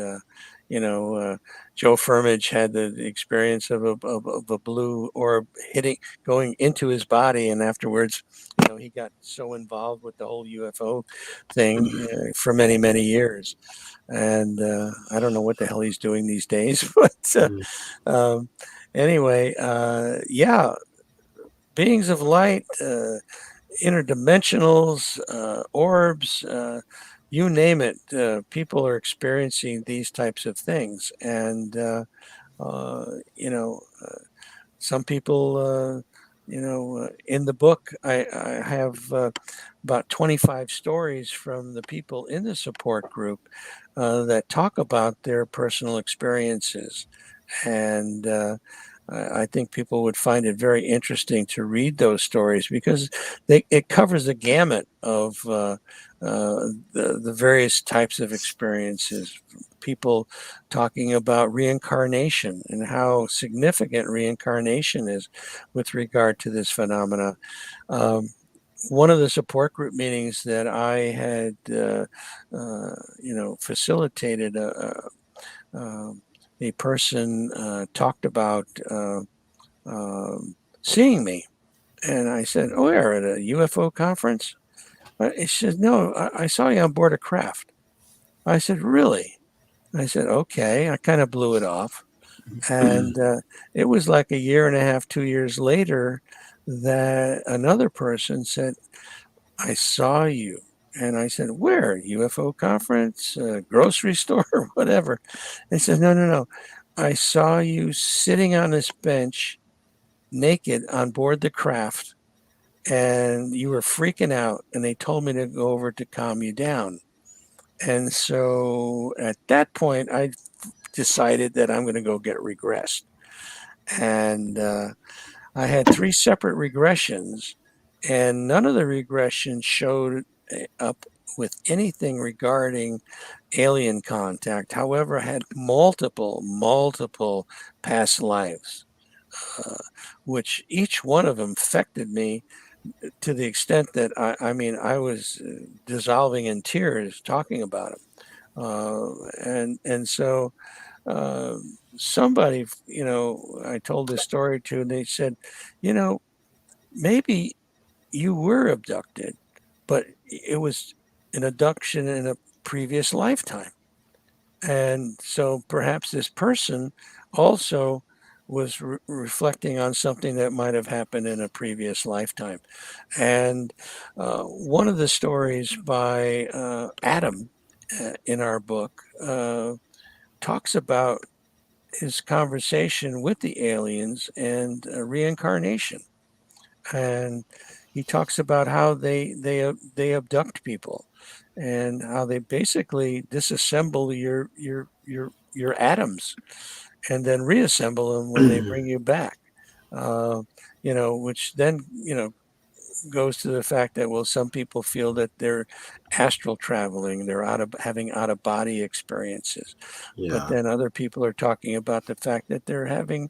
you know, uh, Joe Firmage had the experience of a blue orb going into his body, and afterwards, he got so involved with the whole UFO thing for many, many years. And I don't know what the hell he's doing these days, but Mm. um, anyway, yeah, beings of light, interdimensionals, orbs, you name it. People are experiencing these types of things, and uh, you know, some people, in the book, I have about 25 stories from the people in the support group that talk about their personal experiences. And I think people would find it very interesting to read those stories, because it covers the gamut of the various types of experiences. People talking about reincarnation and how significant reincarnation is with regard to this phenomena. Um, One of the support group meetings that I had, facilitated, um, a person talked about seeing me. And I said, "Oh, you're at a UFO conference?" He said, "No, I saw you on board a craft." I said, "Really?" I said, "Okay." I kind of blew it off. And it was like a year and a half, 2 years later, that another person said, "I saw you." And I said, "Where? UFO conference, grocery store, or whatever?" And he said, "No, no, no. I saw you sitting on this bench naked on board the craft, and you were freaking out, and they told me to go over to calm you down." And so at that point, I decided that I'm going to go get regressed. And I had three separate regressions, and none of the regressions showed up with anything regarding alien contact. However, I had multiple past lives, uh, which each one of them affected me to the extent that I mean, I was dissolving in tears talking about it. And so uh, somebody, I told this story to, and they said, you know, maybe you were abducted, but it was an abduction in a previous lifetime. And so perhaps this person also was reflecting on something that might have happened in a previous lifetime. And one of the stories by Adam in our book talks about his conversation with the aliens and reincarnation. And he talks about how they abduct people and how they basically disassemble your atoms and then reassemble them when they bring you back. Uh, which then goes to the fact that, well, some people feel that they're astral traveling, they're having out of body experiences, but Yeah. then other people are talking about the fact that they're having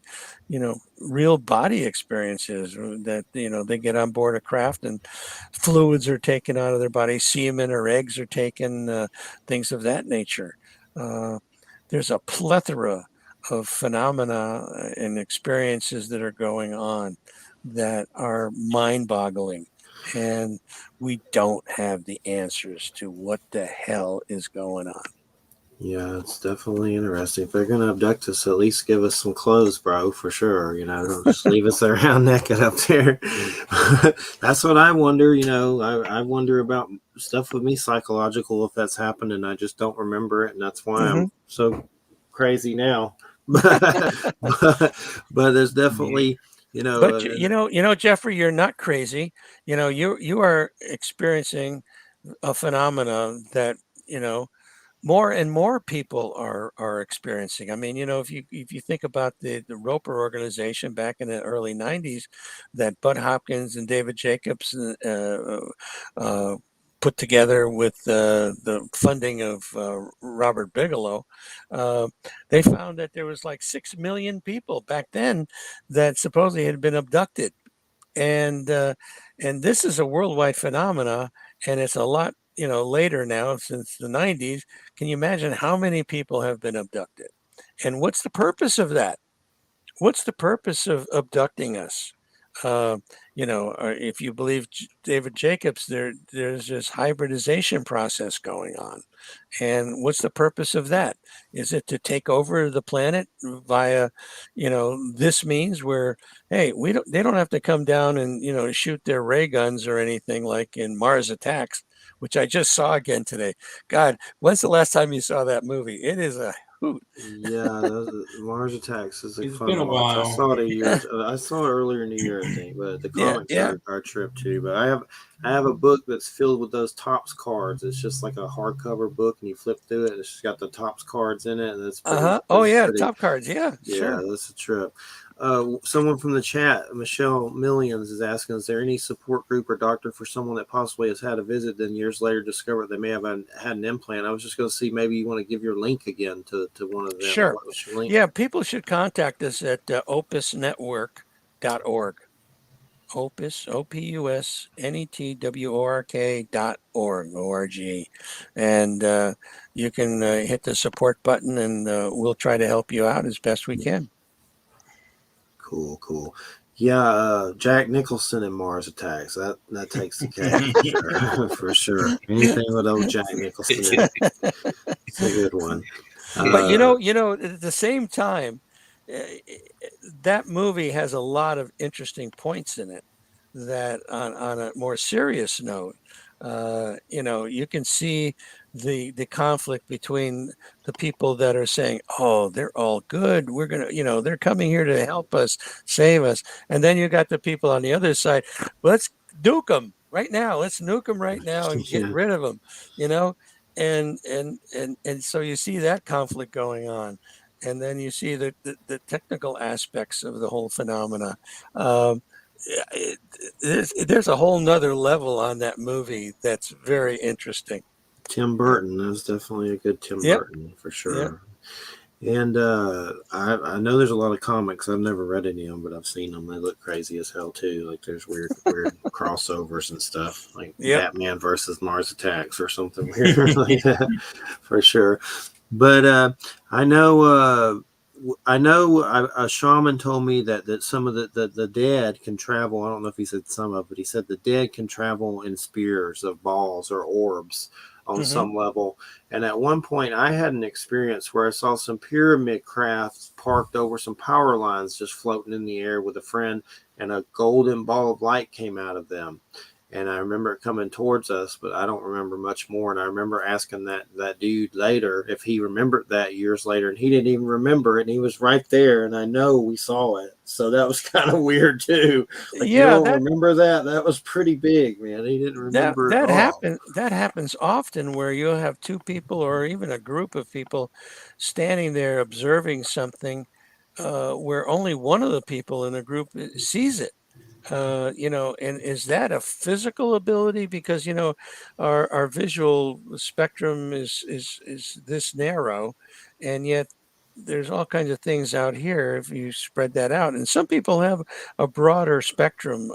real body experiences, that they get on board a craft and fluids are taken out of their body, semen or eggs are taken, things of that nature. There's a plethora of phenomena and experiences that are going on that are mind-boggling, and we don't have the answers to what the hell is going on. Yeah, it's definitely interesting. If they're going to abduct us, at least give us some clothes, bro, for sure. Don't just leave us around naked up there. That's what I wonder. I wonder about stuff with me psychological, if that's happened, and I just don't remember it. And that's why Mm-hmm. I'm so crazy now. but there's definitely, But Jeffrey, you're not crazy. You are experiencing a phenomena that you know more and more people are experiencing. I mean, if you think about the Roper organization back in the early '90s, that Bud Hopkins and David Jacobs uh, put together with the funding of Robert Bigelow, uh, they found that there was like 6 million people back then that supposedly had been abducted, and this is a worldwide phenomena, and it's a lot later now since the '90s. Can you imagine how many people have been abducted, and what's the purpose of that? What's the purpose of abducting us? If you believe David Jacobs, there's this hybridization process going on. And what's the purpose of that? Is it to take over the planet via, this means where, hey, they don't have to come down and, shoot their ray guns or anything like in Mars Attacks, which I just saw again today. God, when's the last time you saw that movie? It is a hoot. Yeah, Mars Attacks is like It's fun been to a watch. I while. saw it a year. I saw it earlier in the year, I think. But the Yeah, comics yeah. are a trip too. But I have a book that's filled with those tops cards. It's just like a hardcover book, and you flip through it, and it's just got the tops cards in it, and it's pretty, Uh-huh. Oh pretty, yeah, pretty. top cards. Yeah, Yeah, sure. that's a trip. Someone from the chat, Michelle Millions, is asking, is there any support group or doctor for someone that possibly has had a visit, then years later discovered they may have had an implant? I was just going to see, maybe you want to give your link again to one of them. Sure. What was your link? Yeah, people should contact us at opusnetwork.org. Opus, OPUSNETWORK.org, O-R-G. And you can hit the support button, and we'll try to help you out as best we can. Cool. Yeah, Jack Nicholson in Mars Attacks. That takes the cake for sure. For sure. Anything with old Jack Nicholson in it. It's a good one. But at the same time, uh, that movie has a lot of interesting points in it that on a more serious note, you can see the conflict between the people that are saying, oh, they're all good, we're gonna, they're coming here to help us, save us, and then you got the people on the other side, let's nuke them right now, let's nuke them right now and get Yeah. rid of them, you know and so you see that conflict going on, and then you see the technical aspects of the whole phenomena. um, there's a whole nother level on that movie that's very interesting. Tim Burton. That was definitely a good Tim Yep. Burton for Yep. sure. And I know there's a lot of comics. I've never read any of them, but I've seen them. They look crazy as hell too. Like there's weird crossovers and stuff, like Yep. Batman versus Mars Attacks or something weird like that, for sure. But a shaman told me that some of the dead can travel. I don't know if he said some of, but he said the dead can travel in spears of balls or orbs on Hmm. some level. And at one point, I had an experience where I saw some pyramid crafts parked over some power lines just floating in the air with a friend, and a golden ball of light came out of them. And I remember it coming towards us, but I don't remember much more. And I remember asking that dude later if he remembered that years later, and he didn't even remember it. And he was right there, and I know we saw it. So that was kind of weird too. Like, you Yeah, don't remember that? That was pretty big, man. He didn't remember at all. that happens often, where you'll have two people or even a group of people standing there observing something, where only one of the people in the group sees it. And is that a physical ability? Because our visual spectrum is this narrow, and yet there's all kinds of things out here if you spread that out. And some people have a broader spectrum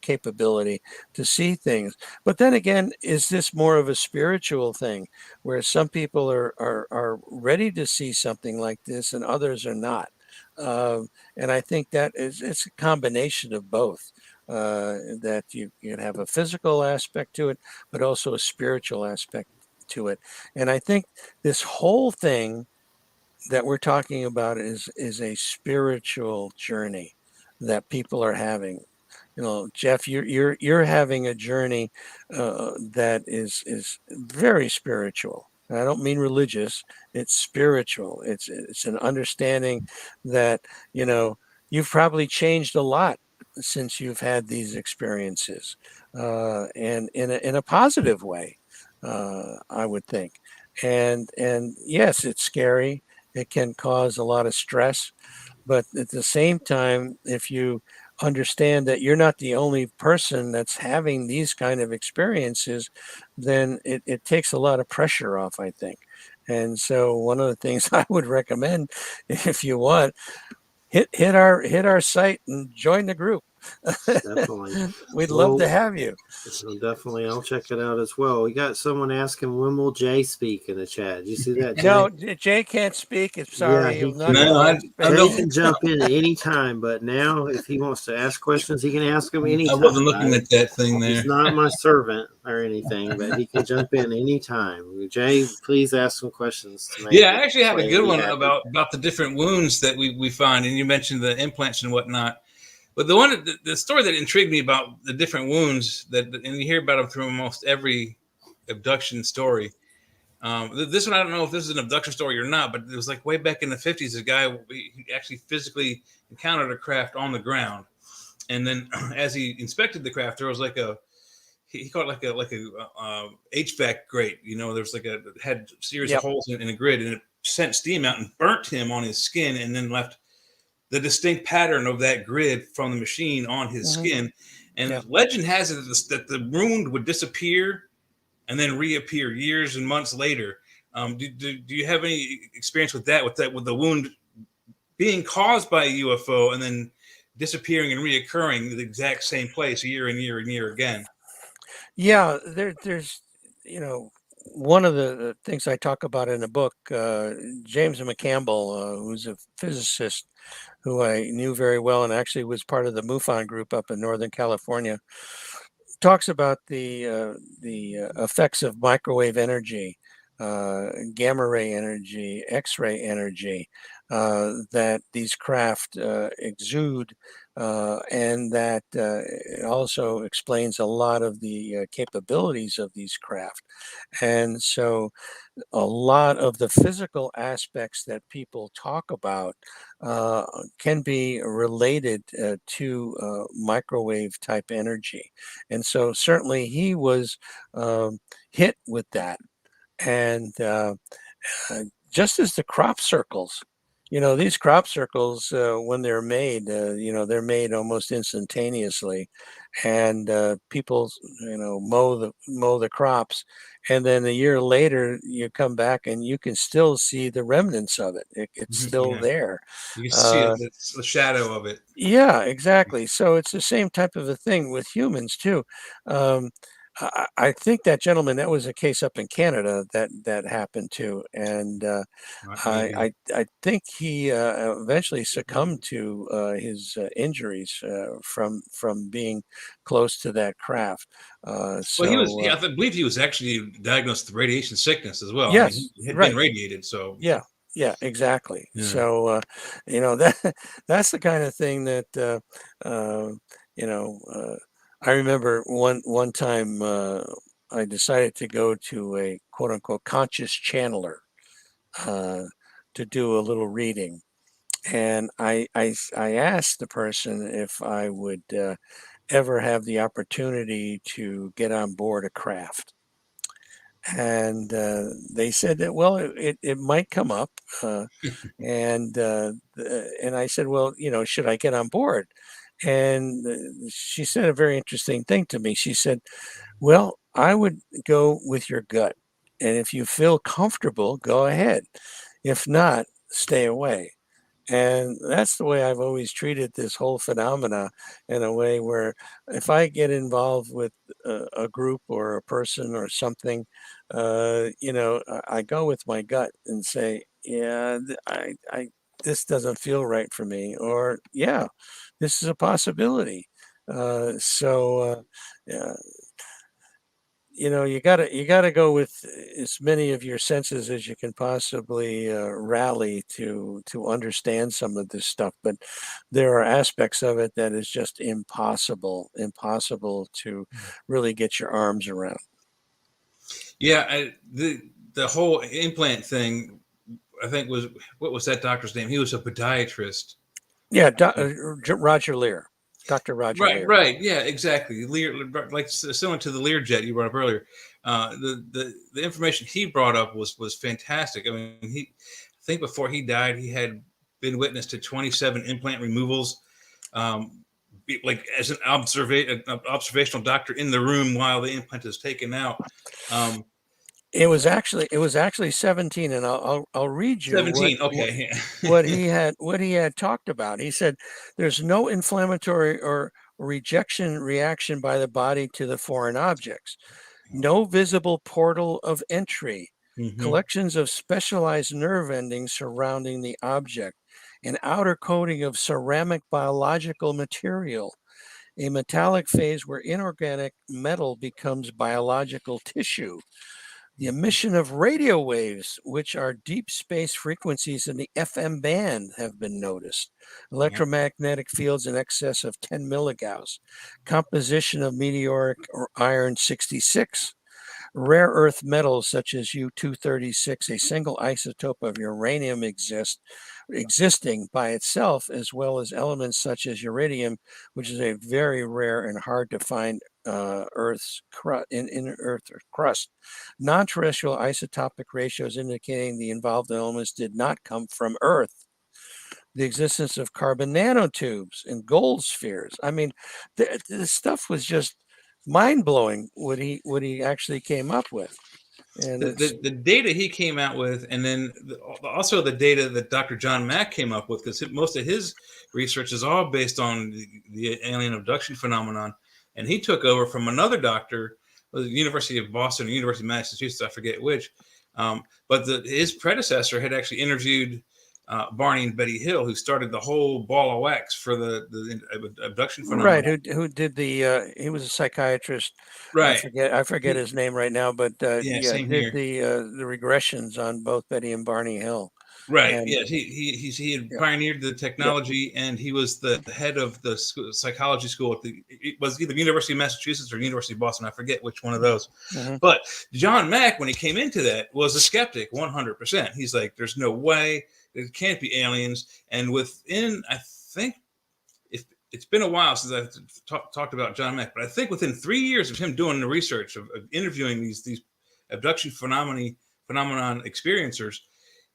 capability to see things. But then again, is this more of a spiritual thing, where some people are ready to see something like this and others are not? And I think that it's a combination of both. That you have a physical aspect to it, but also a spiritual aspect to it. And I think this whole thing that we're talking about is a spiritual journey that people are having. Jeff, you're having a journey that is very spiritual. And I don't mean religious; it's spiritual. It's an understanding that you've probably changed a lot since you've had these experiences, and in a positive way, I would think. And yes, it's scary. It can cause a lot of stress, but at the same time, if you understand that you're not the only person that's having these kind of experiences, then it takes a lot of pressure off, I think. And so one of the things I would recommend, if you want, hit our site and join the group. Definitely. We'd love to Well, have you. so definitely, I'll check it out as well. We got someone asking when will Jay speak in the chat. Did you see that, Jay? No, Jay can't speak. It's Yeah, sorry, he he'll not can. No, come I, on I Jay stage. don't. can jump in at any time, but now if he wants to ask questions, he can ask them I wasn't anytime. looking at that thing He's there. not my servant or anything, but he can jump in anytime. Jay, please ask some questions to make Yeah, I actually had a good Randy one happy. about the different wounds that we find, and you mentioned the implants and whatnot. But the story that intrigued me about the different wounds and you hear about them through almost every abduction story. This one, I don't know if this is an abduction story or not, but it was like way back in the 50s. A guy he actually physically encountered a craft on the ground, and then as he inspected the craft, there was like he called it like a HVAC grate. There's like had a series of Yep. holes in a grid, and it sent steam out and burnt him on his skin, and then left the distinct pattern of that grid from the machine on his Hmm. skin. And Yep. legend has it that the wound would disappear and then reappear years and months later. Do you have any experience with that? With the wound being caused by a UFO and then disappearing and reoccurring in the exact same place year and year and year again? Yeah, there's, you know, one of the things I talk about in the book, James McCampbell, who's a physicist who I knew very well and actually was part of the MUFON group up in Northern California, talks about the effects of microwave energy, gamma ray energy, X-ray energy that these craft exude, and that it also explains a lot of the capabilities of these craft. And so a lot of the physical aspects that people talk about uh, can be related to microwave type energy. And so certainly he was hit with that. And uh, just as the crop circles, these crop circles, when they're made, they're made almost instantaneously, and people, mow the crops, and then a year later you come back and you can still see the remnants of it. It's still Yeah, there. you can see it. Uh, It's the shadow of it. yeah, exactly. So it's the same type of a thing with humans too. Um, I think that gentleman, that was a case up in Canada that happened to, and Maybe. I think he eventually succumbed to his injuries from being close to that craft. Well, he was. Yeah, So I believe he was actually diagnosed with radiation sickness as well. I mean, yes, he had been right. radiated, so Yeah, yeah, exactly. yeah. So, that that's the kind of thing that uh, you know. I remember one time I decided to go to a quote unquote conscious channeler uh, to do a little reading, and I asked the person if I would ever have the opportunity to get on board a craft, and they said that, well, it might come up. And I said, well, should I get on board? And she said a very interesting thing to me. She said, well, I would go with your gut, and if you feel comfortable, go ahead. If not, stay away. And that's the way I've always treated this whole phenomena, in a way where if I get involved with a group or a person or something, I go with my gut and say, yeah, this doesn't feel right for me, or yeah, this is a possibility. Yeah, you gotta go with as many of your senses as you can possibly rally to understand some of this stuff. But there are aspects of it that is just impossible to really get your arms around. Yeah, the whole implant thing, I think was what was that doctor's name? He was a podiatrist. Yeah, Roger Lear, Dr. Roger Right, Lear. right, yeah, exactly. Lear, like similar to the Learjet you brought up earlier. The information he brought up was fantastic. I mean, I think before he died, he had been witness to 27 implant removals. Like as an observational doctor in the room while the implant is taken out. Um, It was actually 17, and I'll read you 17. Okay. what he had talked about. He said there's no inflammatory or rejection reaction by the body to the foreign objects, no visible portal of entry, Hmm. collections of specialized nerve endings surrounding the object, an outer coating of ceramic biological material, a metallic phase where inorganic metal becomes biological tissue, the emission of radio waves, which are deep space frequencies in the FM band, have been noticed. Yeah. Electromagnetic fields in excess of 10 milligauss. Composition of meteoric or iron 66. Rare earth metals such as U-236, a single isotope of uranium existing by itself, as well as elements such as uridium, which is a very rare and hard to find Earth's in Earth's crust. Non-terrestrial isotopic ratios indicating the involved elements did not come from Earth. The existence of carbon nanotubes and gold spheres. I mean, the stuff was just mind blowing. What he actually came up with, and The data he came out with, and then also the data that Dr. John Mack came up with, because most of his research is all based on the alien abduction phenomenon. And he took over from another doctor, the University of Boston or University of Massachusetts, I forget which. But his predecessor had actually interviewed Barney and Betty Hill, who started the whole ball of wax for the abduction right, phenomenon. who did the he was a psychiatrist. I Right. forget I forget He, his name right now, but yeah, yeah, same did here. the regressions on both Betty and Barney Hill. Right. And Yes. He had yeah, pioneered the yep. technology, and he was the head of the psychology school at it was either University of Massachusetts or University of Boston. I forget which one of those. Hmm. But John Mack, when he came into that, was a skeptic 100%. He's like, "There's no way. It can't be aliens." And within, I think, if it's been a while since I've talked about John Mack, but I think within 3 years of him doing the research of interviewing these abduction phenomenon experiencers,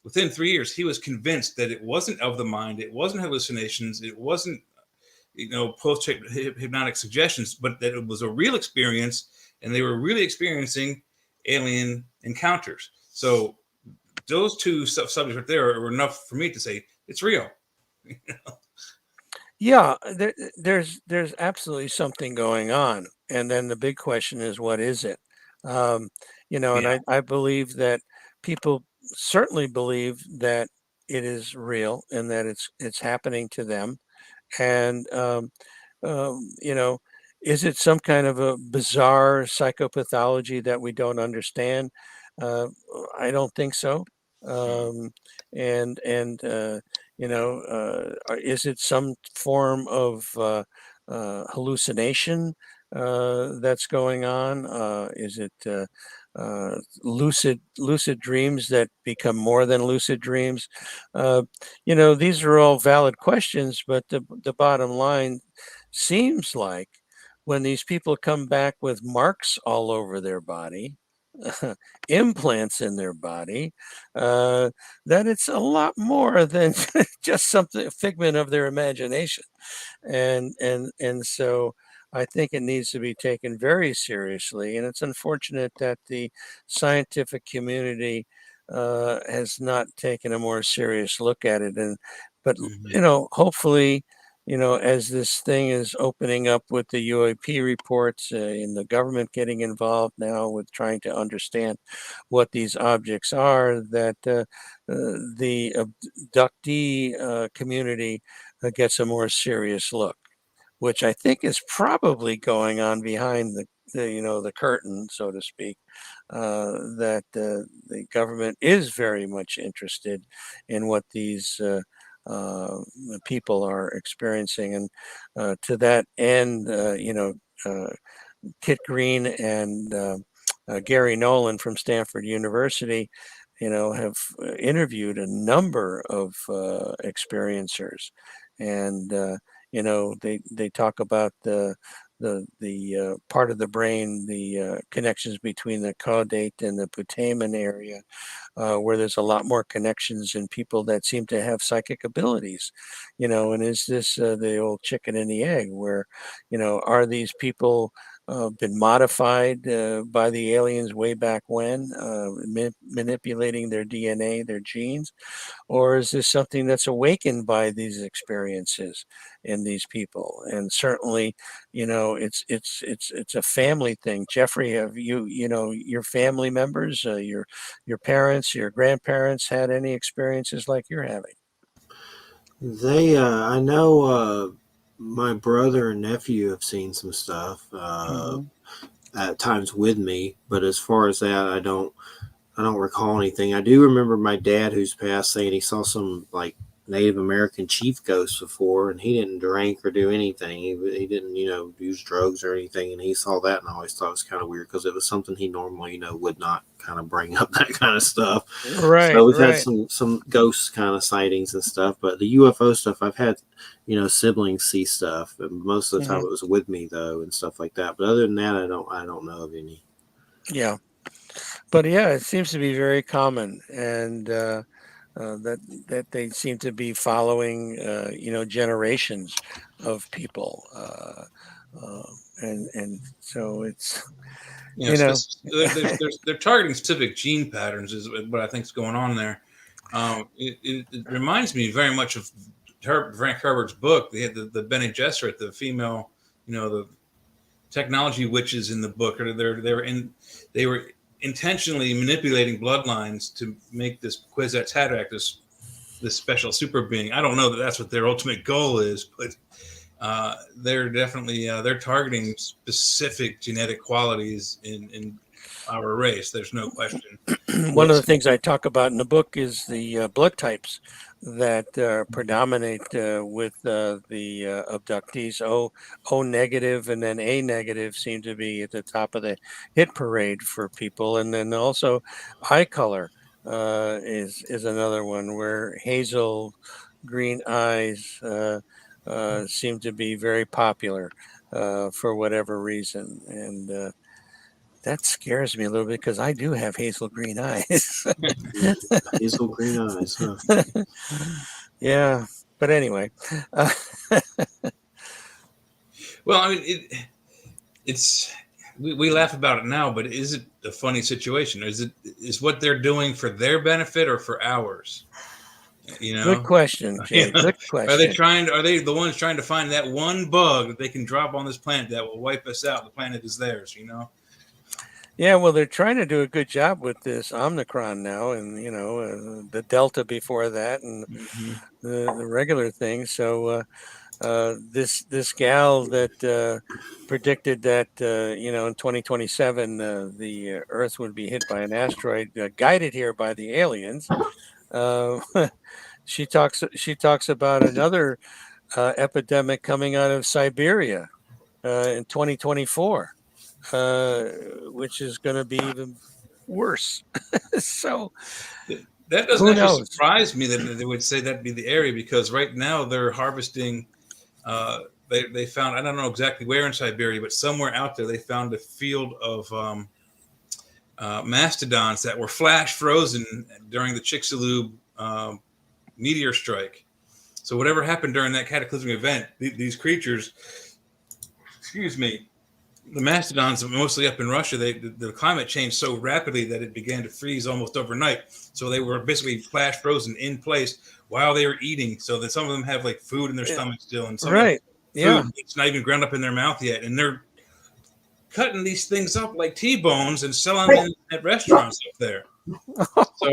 within 3 years, he was convinced that it wasn't of the mind, it wasn't hallucinations, it wasn't post hypnotic suggestions, but that it was a real experience, and they were really experiencing alien encounters. So those two subjects right there were enough for me to say it's real. Yeah, there's absolutely something going on, and then the big question is, what is it? Um, and Yeah. I believe that people certainly believe that it is real and that it's happening to them. And um, you know, is it some kind of a bizarre psychopathology that we don't understand? Uh, I don't think so. Mm. Um, is it some form of hallucination that's going on? Is it lucid dreams that become more than lucid dreams? Uh, these are all valid questions, but the bottom line seems like when these people come back with marks all over their body, implants in their body, uh, that it's a lot more than just something a figment of their imagination. And so I think it needs to be taken very seriously. And it's unfortunate that the scientific community has not taken a more serious look at it. But Mhm. hopefully, as this thing is opening up with the UAP reports and the government getting involved now with trying to understand what these objects are, that the abductee community gets a more serious look, which I think is probably going on behind the curtain, so to speak. That the government is very much interested in what these people are experiencing, and to that end, uh, Kit Green and Gary Nolan from Stanford University, have interviewed a number of experiencers, and they talk about the part of the brain, the connections between the caudate and the putamen area, where there's a lot more connections in people that seem to have psychic abilities, and is this the old chicken and the egg, where, are these people been modified by the aliens way back when, manipulating their DNA, their genes, or is this something that's awakened by these experiences in these people? And certainly, it's a family thing. Jeffrey, have your family members, your parents, your grandparents had any experiences like you're having? I know, my brother and nephew have seen some stuff, Hmm. at times with me, but as far as that, I don't recall anything. I do remember my dad, who's passed, saying he saw some like Native American chief ghosts before, and he didn't drink or do anything. He didn't, use drugs or anything, and he saw that, and I always thought it was kind of weird because it was something he normally, would not kind of bring up that kind of stuff. Right, So we've had right. some ghost kind of sightings and stuff, but the UFO stuff, I've had, siblings see stuff, and most of the time Hmm. it was with me though and stuff like that. But other than that, I don't know of any. Yeah, but yeah, it seems to be very common, and that they seem to be following, generations of people, uh, and so it's You know, you know. they're targeting specific gene patterns is what I think is going on there. It reminds me very much of Frank Herbert's book. They had the Bene Gesserit, the female, the technology witches in the book, or they were intentionally manipulating bloodlines to make this Kwisatz Haderach this special super being. I don't know that that's what their ultimate goal is, but they're definitely they're targeting specific genetic qualities in our race. There's no question. One of the What's things I talk about in the book is the blood types that predominate with the abductees. O negative and then A negative seem to be at the top of the hit parade for people, and then also eye color is another one where hazel green eyes seem to be very popular for whatever reason, and that scares me a little bit because I do have hazel green eyes. Hazel green eyes, huh? Yeah, but anyway, uh, well, I mean, it's we laugh about it now, but is it a funny situation? Is what they're doing for their benefit or for ours? You Good know, question, Jay. Good question. Are they the ones trying to find that one bug that they can drop on this planet that will wipe us out? The planet is theirs, you know. Yeah, well, they're trying to do a good job with this Omicron now, and the Delta before that, and Mm-hmm. the regular thing. So this gal that predicted that in 2027 the Earth would be hit by an asteroid guided here by the aliens. Uh, she talks about another epidemic coming out of Siberia in 2024, uh, which is going to be even worse. So That doesn't who actually knows? surprise me that they would say that'd be the area, because right now they're harvesting. Uh, they found, I don't know exactly where in Siberia, but somewhere out there they found a field of mastodons that were flash frozen during the Chicxulub meteor strike. So whatever happened during that cataclysmic event, these creatures, excuse me, the mastodons, mostly up in Russia, the climate changed so rapidly that it began to freeze almost overnight. So they were basically flash frozen in place while they were eating. So that some of them have like food in their stomach still, and some of them Right. Yeah. food it's not even ground up in their mouth yet, and they're cutting these things up like T-bones and selling them at restaurants up there. So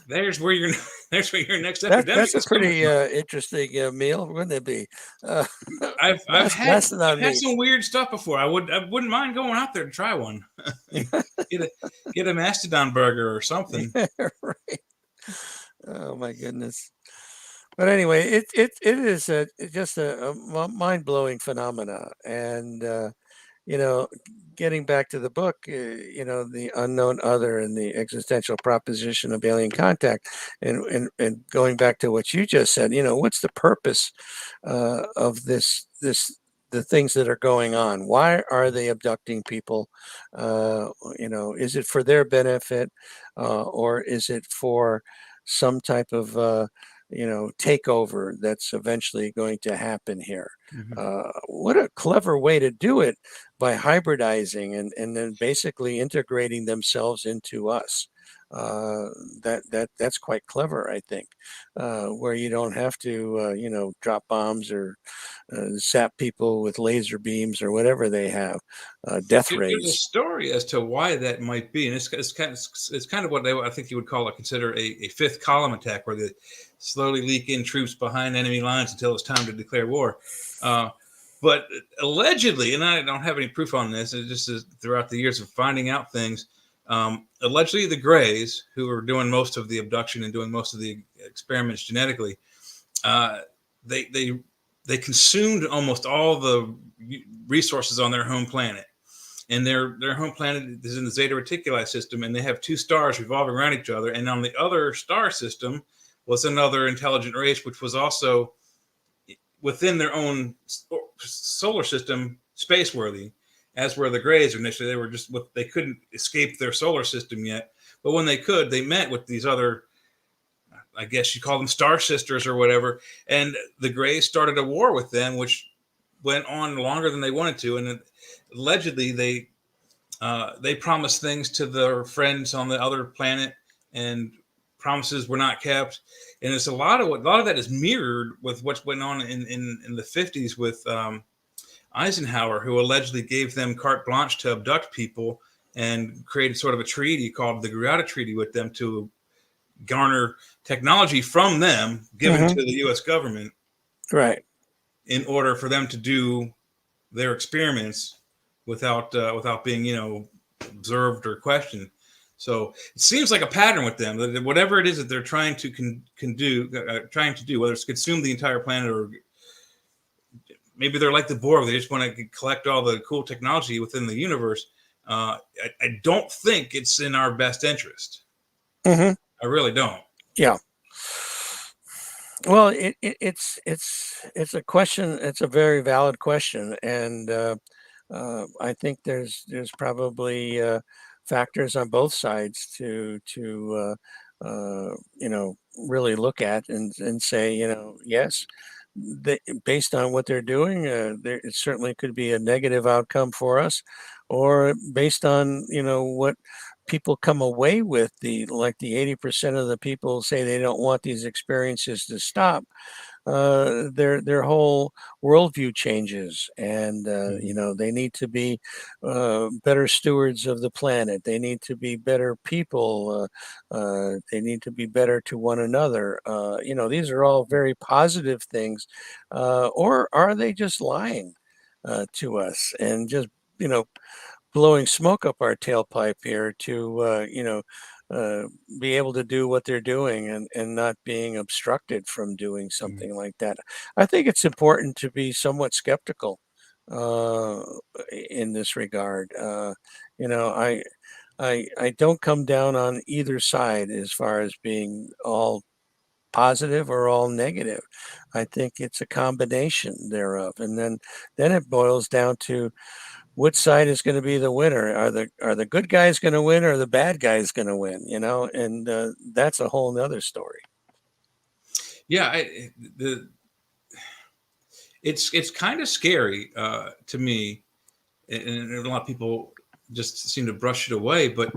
there's where your there's where your next epidemic That's a is coming pretty from. interesting meal, wouldn't it be? Uh, I've mastodon had meat. some weird stuff before. I wouldn't mind going out there to try one. get a mastodon burger or something. Right. Oh my goodness. But anyway, it is just a mind blowing phenomena, and you know, getting back to the book, the unknown other and the existential proposition of alien contact, and going back to what you just said, what's the purpose of the things that are going on? Why are they abducting people? Is it for their benefit, or is it for some type of takeover that's eventually going to happen here? Mm-hmm. What a clever way to do it, by hybridizing and then basically integrating themselves into us. That's quite clever, I think, where you don't have to, drop bombs or zap people with laser beams or whatever they have, death There's a rays. story as to why that might be, and it's kind of what I think you would consider a fifth column attack, where they slowly leak in troops behind enemy lines until it's time to declare war. But allegedly, and I don't have any proof on this, it's just throughout the years of finding out things, allegedly the Greys, who are doing most of the abduction and doing most of the experiments genetically, they consumed almost all the resources on their home planet. And their home planet is in the Zeta Reticuli system, and they have two stars revolving around each other. And on the other star system was another intelligent race, which was also within their own solar system, space-worthy, as were the Greys initially. They were they couldn't escape their solar system yet. But when they could, they met with these other, I guess you call them star sisters or whatever. And the Greys started a war with them, which went on longer than they wanted to. And allegedly they promised things to their friends on the other planet, and promises were not kept. And it's a lot of that is mirrored with what's went on in the 50s with Eisenhower, who allegedly gave them carte blanche to abduct people and created sort of a treaty called the Greada Treaty with them to garner technology from them given to the U.S. government, Right, in order for them to do their experiments without being observed or questioned. So it seems like a pattern with them, that whatever it is that they're trying to trying to do, whether it's consume the entire planet, or maybe they're like the Borg, they just want to collect all the cool technology within the universe. I don't think it's in our best interest. I really don't. Yeah. Well, it's a question. It's a very valid question, and I think there's probably factors on both sides to really look at and say, yes, based on what they're doing, it certainly could be a negative outcome for us, or based on what people come away with the 80% of the people say they don't want these experiences to stop, their whole worldview changes, and they need to be better stewards of the planet. They need to be better people. They need to be better to one another. These are all very positive things, or are they just lying to us and just you know blowing smoke up our tailpipe here to uh, be able to do what they're doing, and not being obstructed from doing something like that. I think it's important to be somewhat skeptical uh, in this regard. You know, I don't come down on either side as far as being all positive or all negative. I think it's a combination thereof, and then it boils down to which side is going to be the winner. Are the good guys going to win, or are the bad guys going to win? And that's a whole nother story. Yeah, it's kind of scary to me, and a lot of people just seem to brush it away. But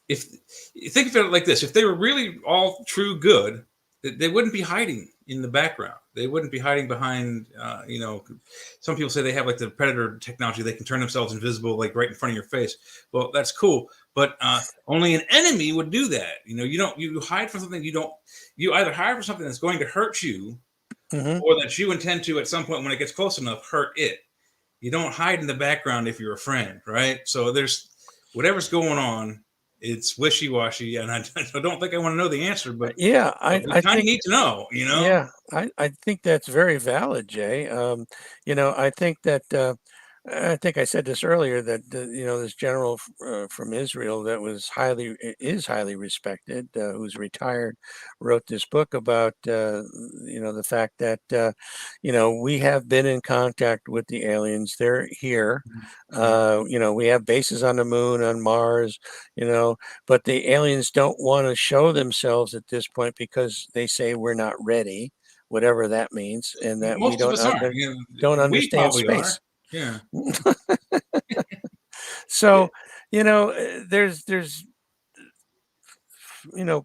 if you think of it like this, if they were really all true good, they wouldn't be hiding in the background. They wouldn't be hiding behind, some people say they have like the Predator technology. They can turn themselves invisible, like right in front of your face. Well, that's cool. But only an enemy would do that. You hide from something. You either hide from something that's going to hurt you, or that you intend to, at some point when it gets close enough, hurt it. You don't hide in the background if you're a friend, right? So there's whatever's going on. It's wishy-washy, and I don't think I want to know the answer, but Yeah, we kind of need to know, Yeah, I think that's very valid, Jay. I think I said this earlier, that this general from Israel that is highly respected, who's retired, wrote this book about the fact that we have been in contact with the aliens. They're here. We have bases on the moon, on Mars, but the aliens don't want to show themselves at this point because they say we're not ready, whatever that means, and that we Most of us aren't. don't We understand probably are. space. Yeah. So, there's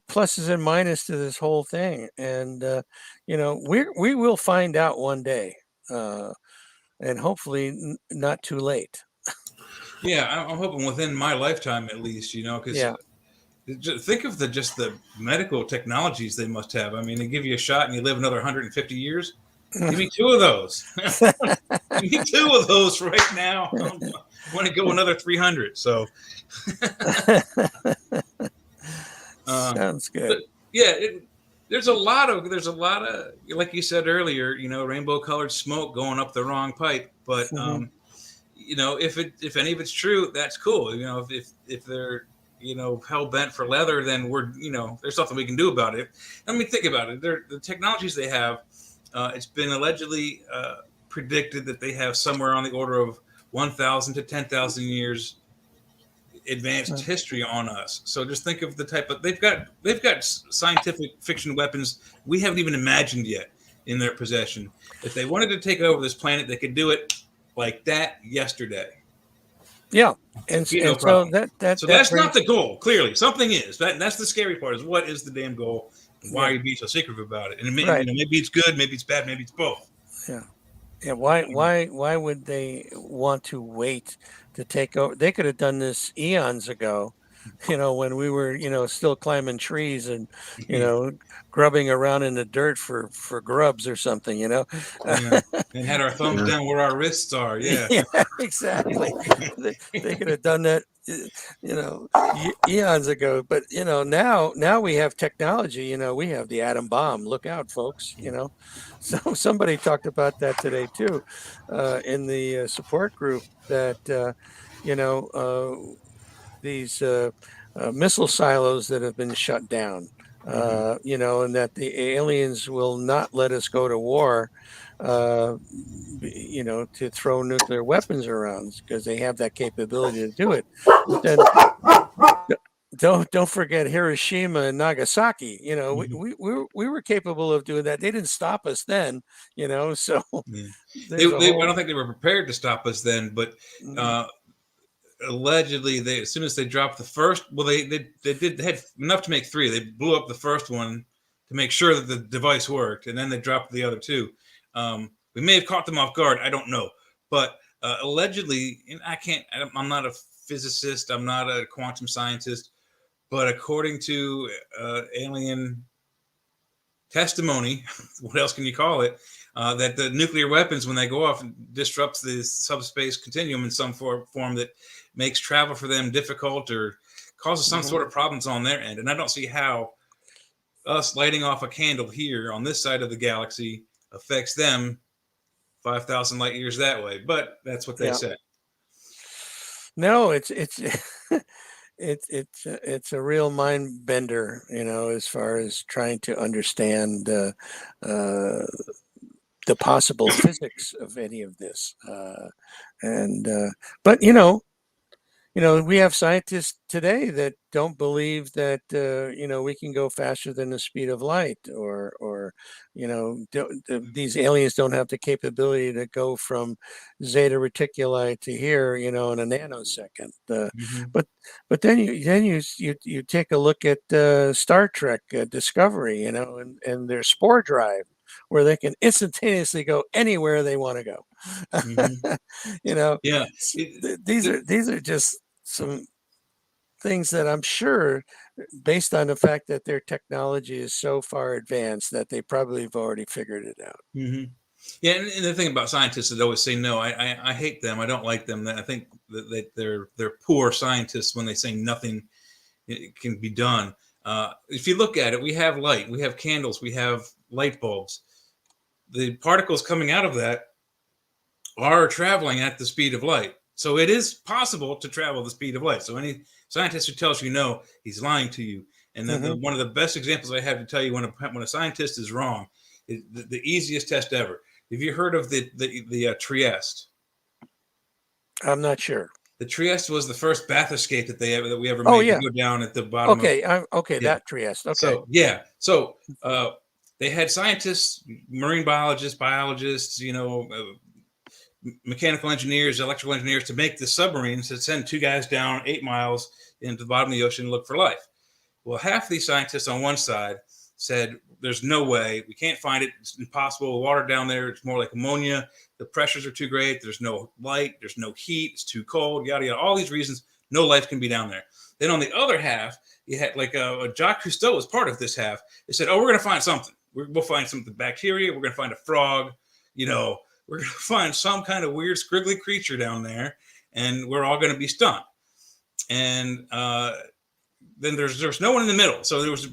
pluses and minuses to this whole thing, and we will find out one day, and hopefully not too late. Yeah, I'm hoping within my lifetime at least, because Yeah. think of just the medical technologies they must have. I mean, they give you a shot and you live another 150 years. Give me 2 of those. Give me 2 of those right now. I want to go another 300. So, Sounds good. But yeah, there's a lot of, like you said earlier, rainbow colored smoke going up the wrong pipe. But if any of it's true, that's cool. If they're hell bent for leather, then we're there's nothing we can do about it. I mean, think about it. The technologies they have. It's been allegedly predicted that they have somewhere on the order of 1,000 to 10,000 years advanced history on us. So just think of the type of they've got scientific fiction weapons we haven't even imagined yet in their possession. If they wanted to take over this planet, they could do it like that yesterday. Yeah, and so that's not the goal. Clearly, something is. That's the scary part. Is what is the damn goal? Why are you being so secretive about it? And maybe it's good, maybe it's bad, maybe it's both. Yeah. Yeah. Why would they want to wait to take over? They could have done this eons ago, when we were, still climbing trees and, grubbing around in the dirt for grubs or something, Yeah. And had our thumbs down where our wrists are. Yeah. Yeah, exactly. They could have done that, eons ago. But now we have technology. We have the atom bomb. Look out, folks. So somebody talked about that today too, in the support group, that these missile silos that have been shut down. And that the aliens will not let us go to war, to throw nuclear weapons around, because they have that capability to do it. But then don't forget Hiroshima and Nagasaki. We were capable of doing that. They didn't stop us then. So I don't think they were prepared to stop us then, but allegedly, they as soon as they dropped the first, well, they had enough to make 3. They blew up the first one to make sure that the device worked, and then they dropped the other 2. We may have caught them off guard. I don't know, but allegedly, and I'm not a physicist. I'm not a quantum scientist, but according to alien testimony, what else can you call it? That the nuclear weapons, when they go off, disrupts the subspace continuum in some form that makes travel for them difficult or causes some sort of problems on their end. And I don't see how us lighting off a candle here on this side of the galaxy affects them 5,000 light years that way. But that's what they say. No, it's it's a real mind bender, as far as trying to understand the possible physics of any of this. But we have scientists today that don't believe that we can go faster than the speed of light, or these aliens don't have the capability to go from Zeta Reticuli to here, in a nanosecond. But then you take a look at Star Trek Discovery, and their spore drive, where they can instantaneously go anywhere they want to go. Yeah. These are just some things that I'm sure, based on the fact that their technology is so far advanced, that they probably have already figured it out. Yeah, and the thing about scientists that always say no, I hate them. I don't like them. I think that they're poor scientists when they say nothing can be done. If you look at it, we have light, we have candles, we have light bulbs. The particles coming out of that are traveling at the speed of light. So it is possible to travel the speed of light. So any scientist who tells you no, he's lying to you. And then one of the best examples I have to tell you when a scientist is wrong is the easiest test ever. Have you heard of the Trieste? I'm not sure. The Trieste was the first bathyscaphe that we ever made to go down at the bottom. That Trieste. Okay. So they had scientists, marine biologists, mechanical engineers, electrical engineers to make the submarines that send 2 guys down 8 miles into the bottom of the ocean to look for life. Well, half these scientists on one side said, there's no way, we can't find it, it's impossible, the water down there, it's more like ammonia, the pressures are too great, there's no light, there's no heat, it's too cold, yada yada, all these reasons, no life can be down there. Then on the other half, you had Jacques Cousteau was part of this half. They said, we're going to find something. We'll find something, bacteria, we're going to find a frog, we're going to find some kind of weird squiggly creature down there, and we're all going to be stunned. And then there's no one in the middle. So there was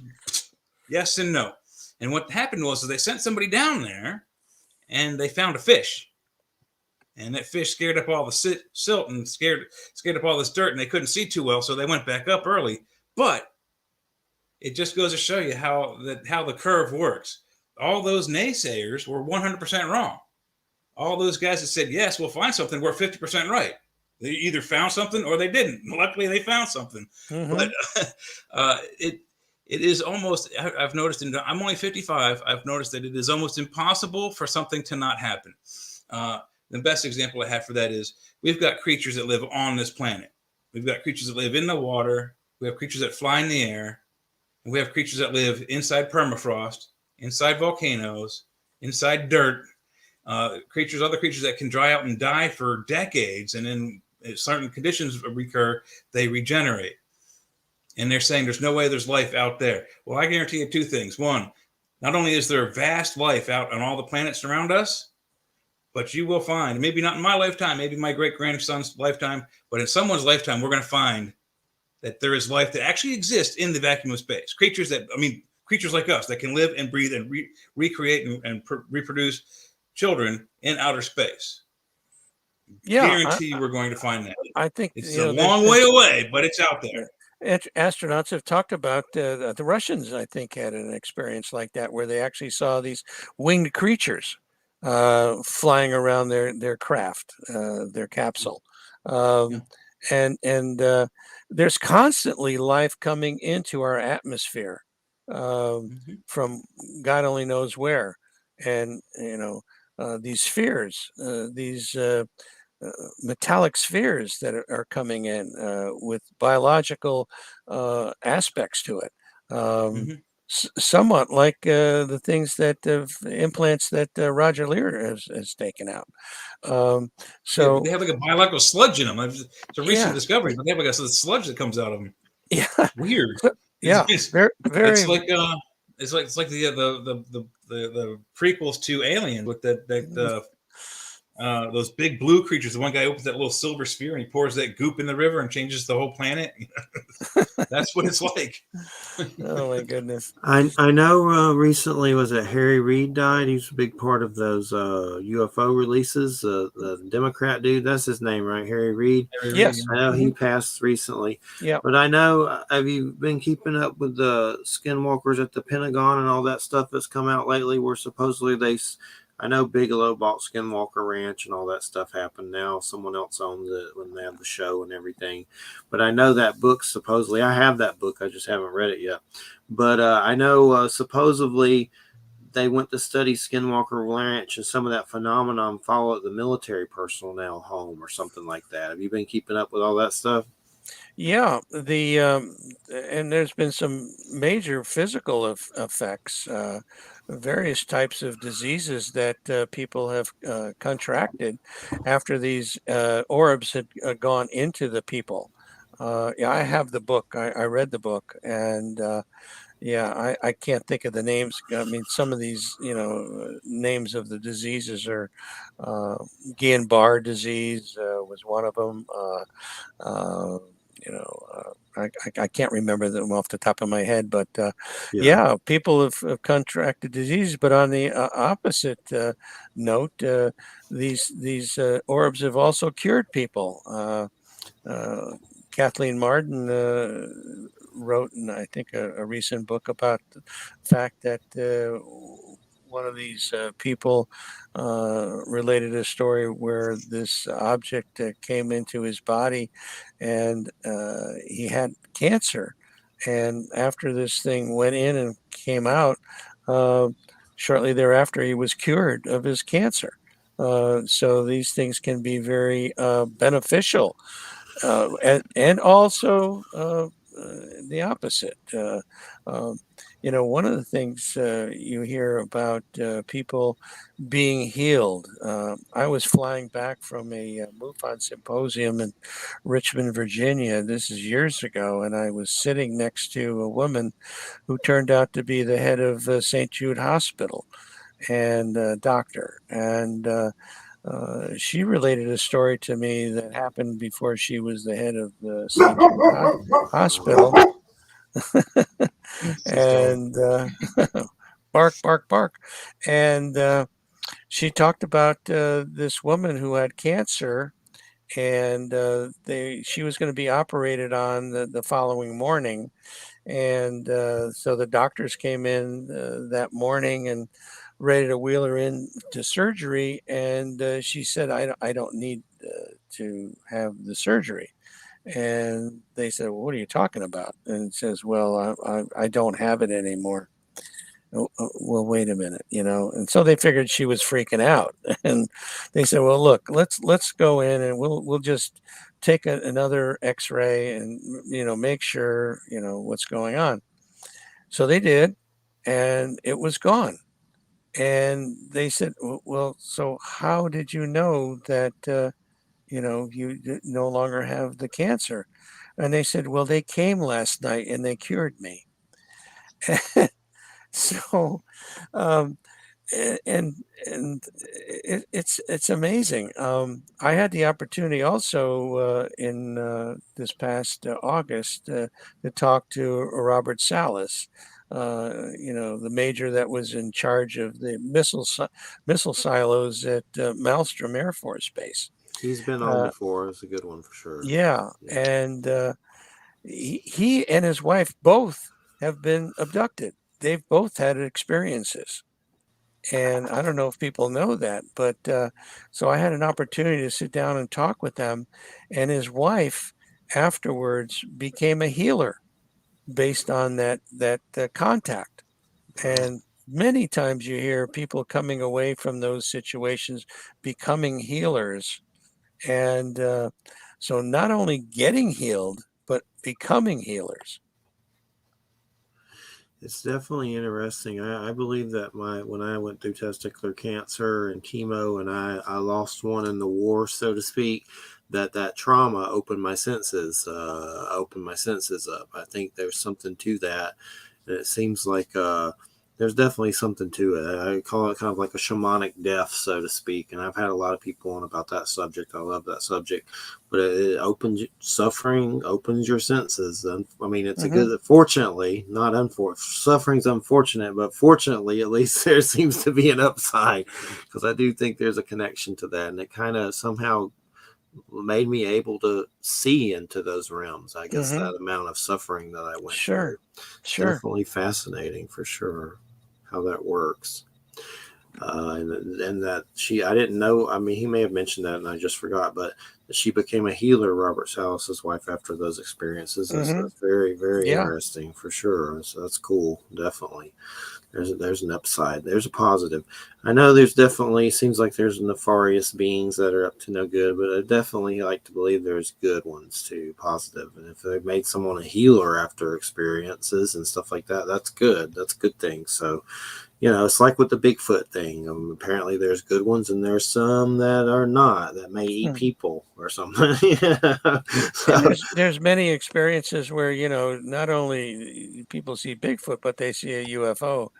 yes and no. And what happened was they sent somebody down there, and they found a fish. And that fish scared up all the silt and scared up all this dirt, and they couldn't see too well, so they went back up early. But it just goes to show you how the curve works. All those naysayers were 100% wrong. All those guys that said, yes, we'll find something, were 50% right. They either found something or they didn't. Luckily, they found something. But it is almost, I've noticed, I'm only 55, I've noticed that it is almost impossible for something to not happen. The best example I have for that is we've got creatures that live on this planet. We've got creatures that live in the water. We have creatures that fly in the air. And we have creatures that live inside permafrost, inside volcanoes, inside dirt. Other creatures that can dry out and die for decades, and then if certain conditions recur, they regenerate. And they're saying there's no way there's life out there. Well, I guarantee you 2 things. One, not only is there vast life out on all the planets around us, but you will find, maybe not in my lifetime, maybe my great-grandson's lifetime, but in someone's lifetime, we're going to find that there is life that actually exists in the vacuum of space. Creatures like us that can live and breathe and recreate and reproduce children in outer space. Guarantee we're going to find that. I think it's a long way away, but it's out there. Astronauts have talked about the Russians, I think, had an experience like that, where they actually saw these winged creatures flying around their craft, their capsule. And there's constantly life coming into our atmosphere from God only knows where. And, these spheres, these metallic spheres that are coming in with biological aspects to it. Um, Hmm. Somewhat like the things that implants that Roger Lear has taken out. Um, Yeah, but so they have like a biological sludge in them. It's a recent yeah, discovery, but they have like a sludge that comes out of them. yeah, Weird. so, It's, yeah, it's, very, it's very. like it's like the prequels to Alien with those big blue creatures. The one guy opens that little silver sphere and he pours that goop in the river and changes the whole planet. That's what it's like. Oh my goodness. I know recently was it Harry Reid died. He was a big part of those UFO releases. The Democrat dude, that's his name, right? Harry Reid. Harry Reid, Yes. I know Hmm. he passed recently, Yeah. but I know. Have you been keeping up with the skinwalkers at the Pentagon and all that stuff that's come out lately? Where supposedly I know Bigelow bought Skinwalker Ranch and all that stuff happened. Now someone else owns it when they have the show and everything. But I know that book supposedly. I have that book. I just haven't read it yet. But I know supposedly they went to study Skinwalker Ranch and some of that phenomenon followed the military personnel home or something like that. Have you been keeping up with all that stuff? Yeah, and there's been some major physical effects, various types of diseases that people have contracted after these orbs had gone into the people. Yeah, I have the book. I read the book, and yeah, I can't think of the names. I mean, some of these, names of the diseases are uh, Guillain-Barré disease was one of them. Uh, you know, I can't remember them off the top of my head, but Yeah. yeah, people have contracted disease. But on the opposite note, these orbs have also cured people. Uh, Kathleen Martin wrote, in, I think, a recent book about the fact that one of these people related a story where this object came into his body and he had cancer. And after this thing went in and came out, uh, shortly thereafter, he was cured of his cancer. So these things can be very beneficial and also the opposite. Um, one of the things you hear about people being healed. I was flying back from a MUFON symposium in Richmond, Virginia. This is years ago, and I was sitting next to a woman who turned out to be the head of St. Jude Hospital and doctor. And she related a story to me that happened before she was the head of the St. Jude Hospital. it's his dog. And bark, bark, bark. And she talked about this woman who had cancer, and she was going to be operated on the following morning. And so the doctors came in that morning and ready to wheel her in to surgery. And she said, I don't need to have the surgery. And they said, well, what are you talking about? And it says, well, I don't have it anymore. Well, wait a minute, And so they figured she was freaking out, and they said, "Well, look, let's go in and we'll just take another X-ray and make sure what's going on." So they did, and it was gone. And they said, "Well, so how did you know that you no longer have the cancer?" And they said, "Well, they came last night and they cured me." So, um, and it's amazing. I had the opportunity also in this past August to talk to Robert Salas, the major that was in charge of the missile silos at Malmstrom Air Force Base. He's been on Uh, before. It's a good one for sure. yeah, Yeah. and he and his wife both have been abducted. They've both had experiences. And I don't know if people know that, but so I had an opportunity to sit down and talk with them. And his wife afterwards became a healer based on that contact. Wow. And many times you hear people coming away from those situations becoming healers And so not only getting healed, but becoming healers. It's definitely interesting. I believe that when I went through testicular cancer and chemo, and I lost one in the war, so to speak, that trauma opened my senses, up. I think there's something to that, and it seems like there's definitely something to it. I call it kind of like a shamanic death, so to speak. And I've had a lot of people on about that subject. I love that subject, but it opens suffering, opens your senses. And I mean, it's a good. Fortunately, not unfortunate. Suffering's unfortunate, but fortunately, at least there seems to be an upside, because I do think there's a connection to that, and it kind of somehow made me able to see into those realms. I guess that amount of suffering that I went through. It's definitely fascinating for sure how that works. And that I didn't know. I mean, he may have mentioned that, and I just forgot. But she became a healer, Robert Salas's wife, after those experiences. That's very, very interesting for sure. So that's cool. Definitely, there's an upside. There's a positive. I know there's definitely seems like there's nefarious beings that are up to no good, but I definitely like to believe there's good ones too, positive. And if they made someone a healer after experiences and stuff like that, that's good. That's a good thing. So, it's like with the Bigfoot thing. Apparently, there's good ones, and there's some that are not, that may eat people or something. And there's many experiences where not only people see Bigfoot, but they see a UFO.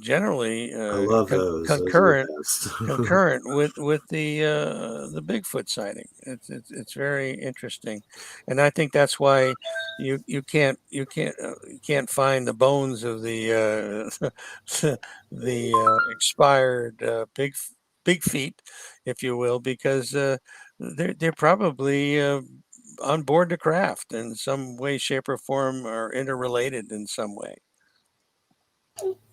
Generally I love those. Those are concurrent the best. concurrent with the Bigfoot sighting. It's very interesting, and I think that's why you can't find the bones of the the expired big feet, if you will, because they're probably on board the craft in some way, shape, or form, or interrelated in some way.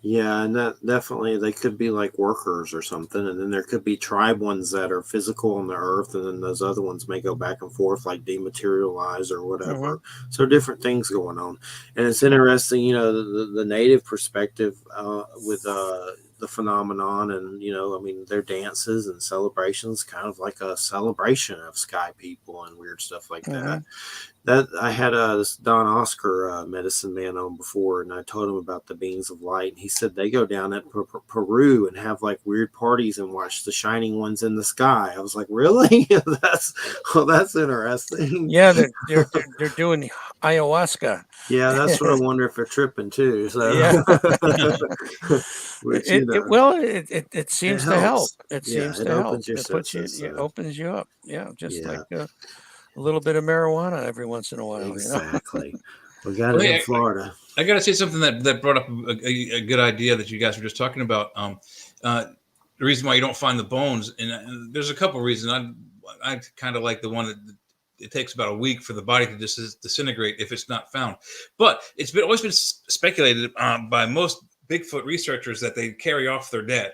Yeah, and that definitely they could be like workers or something, and then there could be tribe ones that are physical on the earth, and then those other ones may go back and forth, like dematerialize or whatever. So different things going on, and it's interesting, the native perspective with the phenomenon, and I mean, their dances and celebrations, kind of like a celebration of sky people and weird stuff like that. That I had this Don Oscar medicine man on before, and I told him about the beings of light, and he said they go down at Peru and have like weird parties and watch the shining ones in the sky. I was like, really? That's interesting. Yeah, they're doing ayahuasca. Yeah, that's what I wonder if they're tripping too. So Yeah. which It it seems to help. helps. It Yeah, seems it to help. opens your It puts you, senses. it So opens you up. Yeah, just like yeah, a little bit of marijuana every once in a while. exactly. We got Well, it in hey, Florida. I got to say something that brought up a good idea that you guys were just talking about. The reason why you don't find the bones, and there's a couple of reasons. I kind of like the one that it takes about a week for the body to disintegrate if it's not found. But it's always been speculated by most Bigfoot researchers that they carry off their dead,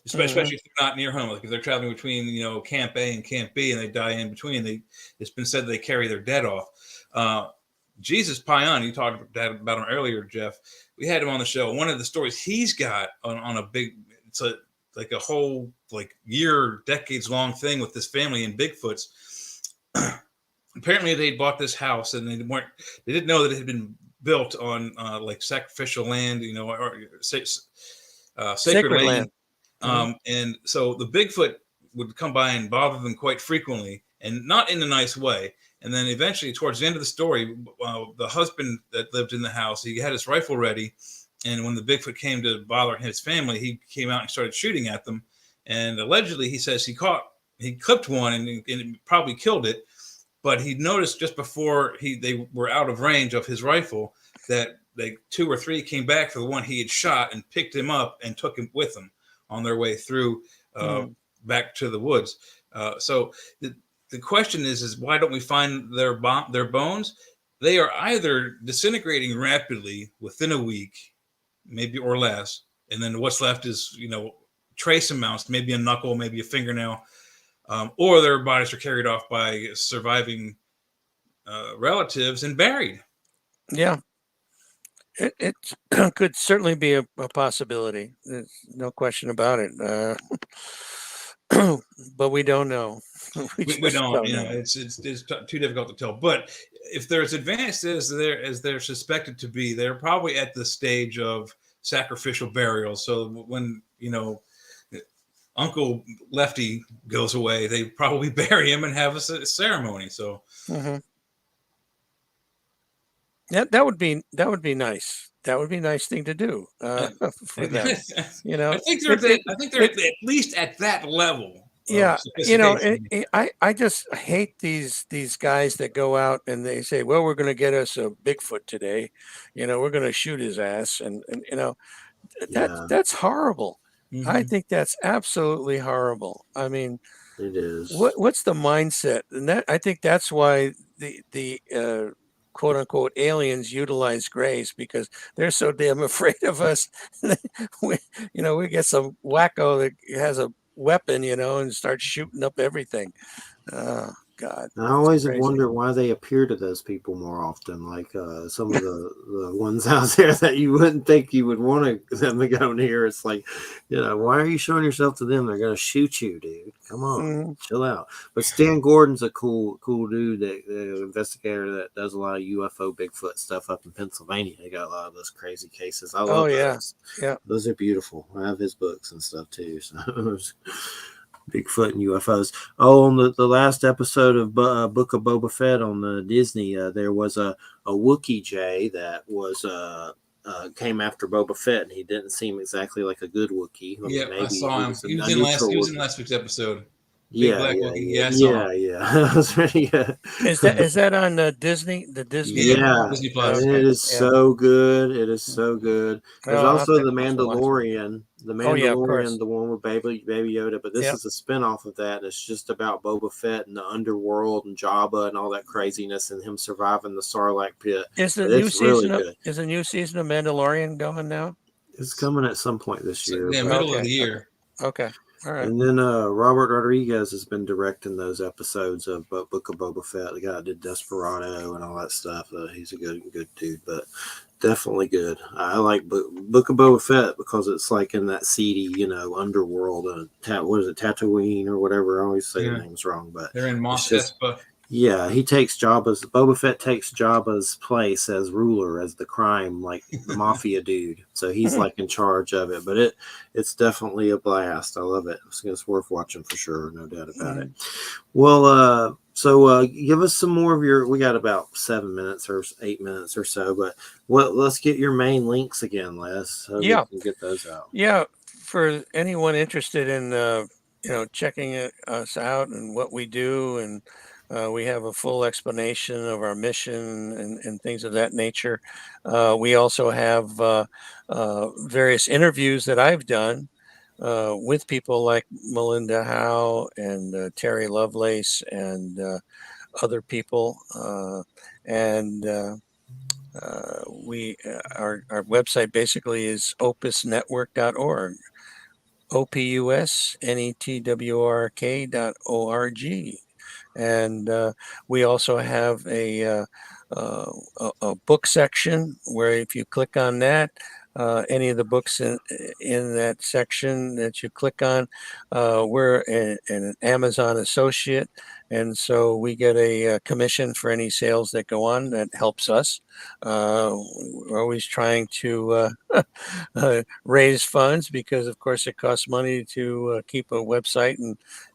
especially if they're not near home. Like if they're traveling between Camp A and Camp B and they die in between, it's been said they carry their dead off. Jesus Payan, you talked about him earlier, Jeff. We had him on the show. One of the stories he's got on a big, it's like a whole decades long thing with this family in Bigfoots. Apparently, they bought this house and they didn't know that it had been built on like sacrificial land, or sacred land. And so the Bigfoot would come by and bother them quite frequently, and not in a nice way. And then eventually, towards the end of the story, the husband that lived in the house, he had his rifle ready. And when the Bigfoot came to bother his family, he came out and started shooting at them. And allegedly, he says he clipped one and it probably killed it. But he noticed just before they were out of range of his rifle that two or three came back for the one he had shot and picked him up and took him with them on their way through back to the woods. So the question is why don't we find their bones? They are either disintegrating rapidly within a week, maybe or less, and then what's left is trace amounts, maybe a knuckle, maybe a fingernail, or their bodies are carried off by surviving relatives and buried. Yeah, it could certainly be a possibility. There's no question about it. But we don't know. We we just don't. don't You know, know. too difficult to tell. But if they're as advanced as they're suspected to be, they're probably at the stage of sacrificial burial. So when Uncle Lefty goes away, they probably bury him and have a ceremony. So Hmm. That would be nice. That would be a nice thing to do I, for them. You know, I think they're it it I think they're it at least at that level of yeah. sophistication. I just hate these guys that go out and they say, well, we're going to get us a Bigfoot today. We're going to shoot his ass, and Yeah, that's horrible. I Hmm. think that's absolutely horrible. I mean, it is. what's the mindset? And that I think that's why the quote unquote aliens utilize grays, because they're so damn afraid of us. we we get some wacko that has a weapon, and starts shooting up everything. Oh God, I it's always have crazy. wondered why they appear to those people more often, like some of the ones out there that you wouldn't think you would want them to go near. It's like, why are you showing yourself to them? They're going to shoot you, dude. Come on, Mhm. chill out. But Stan Gordon's a cool dude, that investigator that does a lot of UFO Bigfoot stuff up in Pennsylvania. They got a lot of those crazy cases. I Oh love yeah, those. yeah. Those are beautiful. I have his books and stuff too. So Bigfoot and UFOs. Oh, on the last episode of Book of Boba Fett on the Disney, there was a Wookiee Jay that was came after Boba Fett, and he didn't seem exactly like a good Wookiee. I mean, Yep, I maybe saw he him. was a neutral He was in Wookiee. last week's episode. Big Yeah, black yeah, Wookie. yeah, Yeah, I saw him. yeah, yeah. That was really good. Is that on Disney? The Disney? Yeah, Yeah, Disney and Plus. it Okay, is yeah. so good. It is so good. There's Well, I'll have also to the also watch it. Mandalorian, Oh yeah, of course. the one with Baby Yoda. But this Yep. is a spinoff of that. It's just about Boba Fett and the underworld and Jabba and all that craziness and him surviving the Sarlacc pit. Is the But new it's really season of good. is the new season of Mandalorian going now? It's coming at some point this So, year. yeah, But middle of Okay, the okay, year. okay. All right. and then Robert Rodriguez has been directing those episodes of Book of Boba Fett. The guy that did Desperado and all that stuff. He's a good dude, but definitely good. I like Book of Boba Fett because it's like in that seedy, underworld. What is it, Tatooine or whatever? I always say the Yeah, names wrong, but they're in it's Mos just Espa. yeah. Boba Fett takes Jabba's place as ruler, as the crime, like the mafia dude. So he's like in charge of it. But it's definitely a blast. I love it. It's worth watching for sure, no doubt about it. Well, so give us some more of your. We got about 7 minutes or 8 minutes or so, but let's get your main links again, Les, so we Yeah, can get those out. yeah. For anyone interested in checking us out and what we do, and we have a full explanation of our mission and things of that nature. We also have various interviews that I've done with people like Melinda Howe and Terry Lovelace and other people. And we our website basically is opusnetwork.org, opusnetwork.org. And we also have a book section where if you click on that, any of the books in that section that you click on, we're an Amazon associate. And so we get a commission for any sales that go on. That helps us. We're always trying to raise funds because, of course, it costs money to keep a website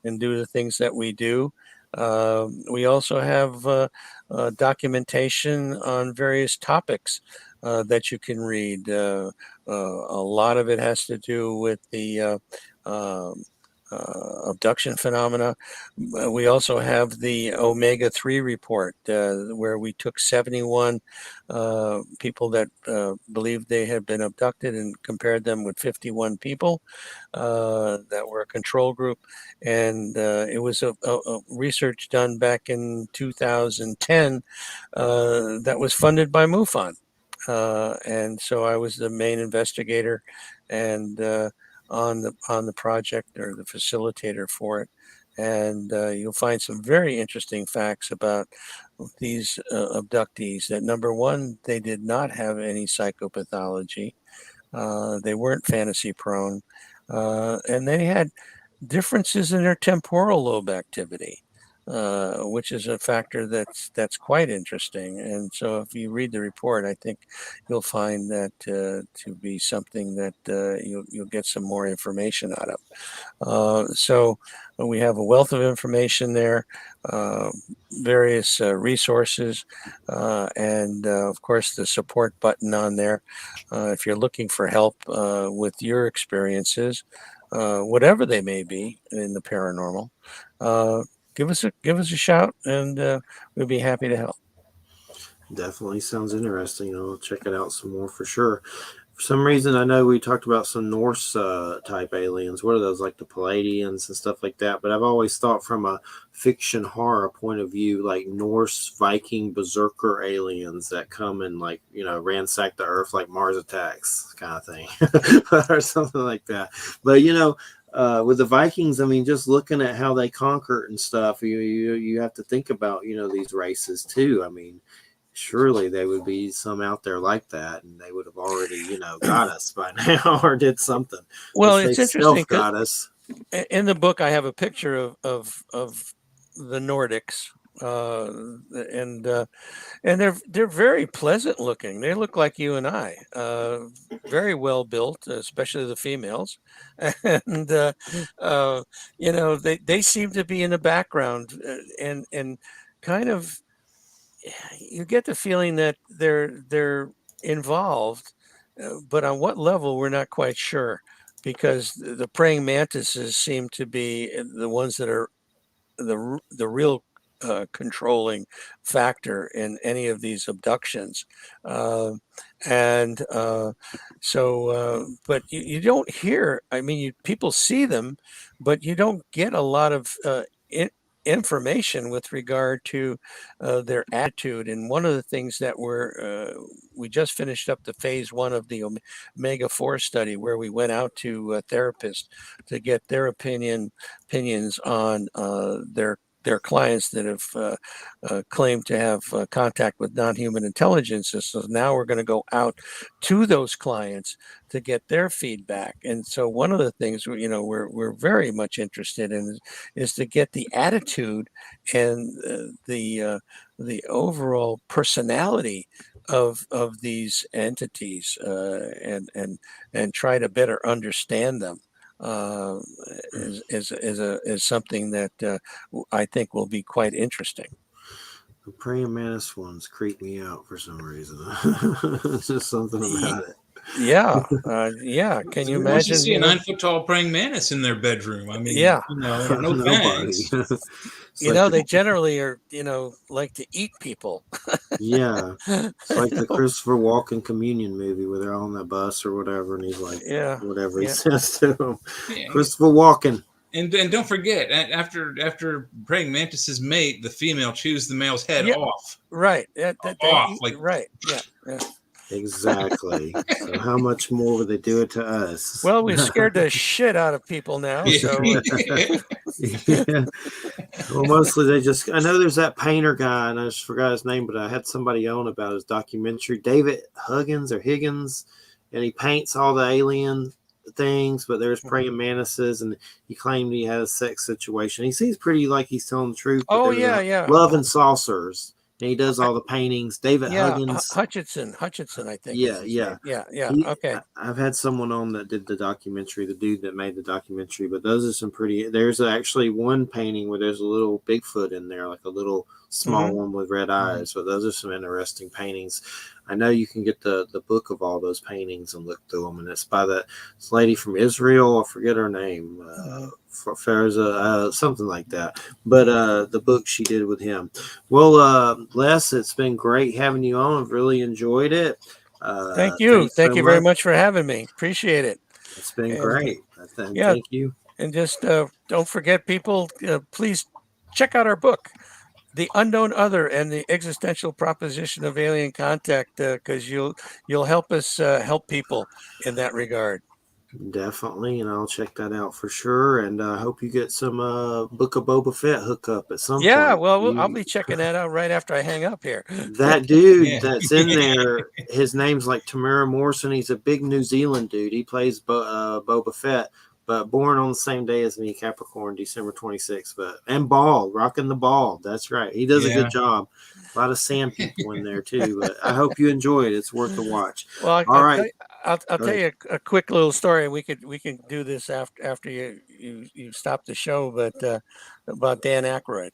and do the things that we do. We also have documentation on various topics that you can read. A lot of it has to do with the abduction phenomena. We also have the omega-3 report, where we took 71 people that believed they had been abducted and compared them with 51 people that were a control group. And it was a research done back in 2010 that was funded by MUFON. And so I was the main investigator and on the project, or the facilitator for it. And you'll find some very interesting facts about these abductees. That number one, they did not have any psychopathology. They weren't fantasy prone, and they had differences in their temporal lobe activity. which is a factor that's quite interesting. And so, if you read the report, I think you'll find that to be something that you'll get some more information out of. So we have a wealth of information there, various resources, and of course the support button on there. If you're looking for help with your experiences, whatever they may be in the paranormal, give us a shout, and we'll be happy to help. Definitely sounds interesting. I'll check it out some more for sure. For some reason, I know we talked about some Norse type aliens. What are those, like the Palladians and stuff like that? But I've always thought from a fiction horror point of view, like Norse Viking berserker aliens that come and, like, you know, ransack the earth like Mars Attacks kind of thing, or something like that. But you know, with the Vikings, I mean, just looking at how they conquered and stuff, you have to think about, you know, these races too. I mean, surely there would be some out there like that, and they would have already, you know, got us by now or did something. Well, Which it's they interesting got us. in the book I have a picture of the Nordics, and they're very pleasant looking. They look like you and I, very well built, especially the females, and you know, they seem to be in the background, and kind of, you get the feeling that they're involved, but on what level we're not quite sure, because the praying mantises seem to be the ones that are the real controlling factor in any of these abductions, uh, and but you don't hear. I mean, people see them, but you don't get a lot of information with regard to their attitude. And one of the things that we just finished up the phase 1 of the Omega 4 study, where we went out to therapists to get their opinions on their clients that have claimed to have contact with non-human intelligences. So now we're going to go out to those clients to get their feedback. And so one of the things, you know, we're very much interested in is to get the attitude and the overall personality of these entities, and try to better understand them. Is something that I think will be quite interesting. The praying mantis ones creep me out for some reason. It's just something about it. Yeah, yeah. Can you Once you imagine? see a 9-foot tall praying mantis in their bedroom, I mean, Yeah. you know, no Nobody. thanks. You know, they generally are, you know, like to eat people. Yeah, it's like the Oh, Christopher Walken communion movie where they're on the bus or whatever, and he's like, yeah, whatever he yeah. says to him. Yeah. Christopher Walken. And don't forget, after praying mantis's mate, the female chews the male's head Yeah. off. Right. Off, like, right. Yeah. Yeah. Exactly. So how much more would they do it to us? Well, we scared the shit out of people now. So Yeah. Well, mostly they just, I know there's that painter guy, and I just forgot his name, but I had somebody on about his documentary, David Huggins or Higgins, and he paints all the alien things, but there's praying mantises, and he claimed he had a sex situation. He seems pretty like he's telling the truth. But oh there's yeah, yeah. Love and Saucers, and he does all the paintings. David Yeah, Huggins. Hutchinson, I think. Yeah, is his yeah. name. Yeah. Okay. I've had someone on that did the documentary, the dude that made the documentary, but those are some pretty, there's actually one painting where there's a little Bigfoot in there, like a little small one with red eyes. So those are some interesting paintings. I know you can get the book of all those paintings and look through them, and it's by this lady from Israel. I forget her name, Farza, something like that. But the book she did with him. Well, Les, it's been great having you on. I've really enjoyed it. Thank you. Thank so you very much for having me. Appreciate it. It's been And, great. yeah. Thank you. And just don't forget, people, please check out our book, The Unknown Other and the Existential Proposition of Alien Contact, because you'll help us help people in that regard. Definitely, and I'll check that out for sure. And I hope you get some Book of Boba Fett hookup at some point. Yeah, well, I'll be checking that out right after I hang up here. That dude that's in there, his name's like Tamara Morrison. He's a big New Zealand dude. He plays Boba Fett, but born on the same day as me, Capricorn, December 26th. And bald, rocking the bald. That's right. He does a Yeah. good job. A lot of sand people in there too. But I hope you enjoy it. It's worth the watch. Well, All right. I'll tell you a quick little story. We can do this after you stop the show, but about Dan Aykroyd.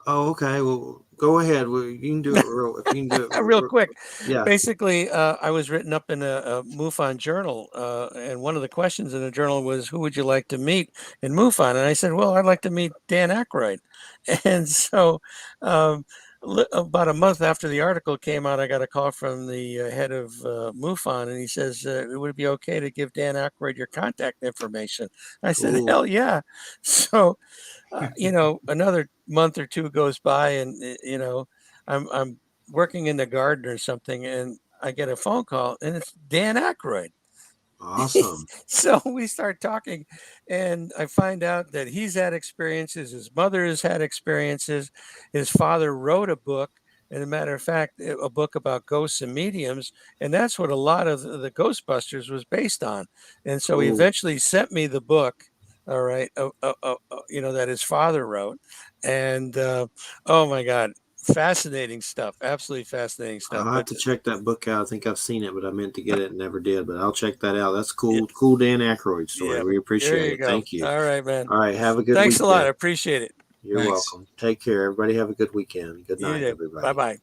Oh, okay. Well, go ahead. Well, you can do it real. If you can do it Real quick. Yeah. Basically, I was written up in a MUFON journal, and one of the questions in the journal was, "Who would you like to meet in MUFON?" And I said, "Well, I'd like to meet Dan Aykroyd." And so, about a month after the article came out, I got a call from the head of MUFON, and he says, "It would be okay to give Dan Aykroyd your contact information." I said, Cool. "Hell yeah!" So, another month or two goes by, and I'm working in the garden or something, and I get a phone call, and it's Dan Aykroyd. Awesome. So we start talking, and I find out that he's had experiences. His mother has had experiences. His father wrote a book, and a matter of fact, a book about ghosts and mediums, and that's what a lot of the Ghostbusters was based on. And so he Cool. eventually sent me the book. All right, that his father wrote, and oh my God, fascinating stuff, absolutely fascinating stuff. I'll have But to check that book out. I think I've seen it, but I meant to get it and never did. But I'll check that out. That's cool. Cool Dan Aykroyd story. yeah, We there appreciate you it. go. Thank you. All right, man. All right. Have a good Thanks weekend. a lot. I appreciate it. You're Thanks. welcome. Take care. Everybody have a good weekend. Good You night, too. everybody. Bye bye.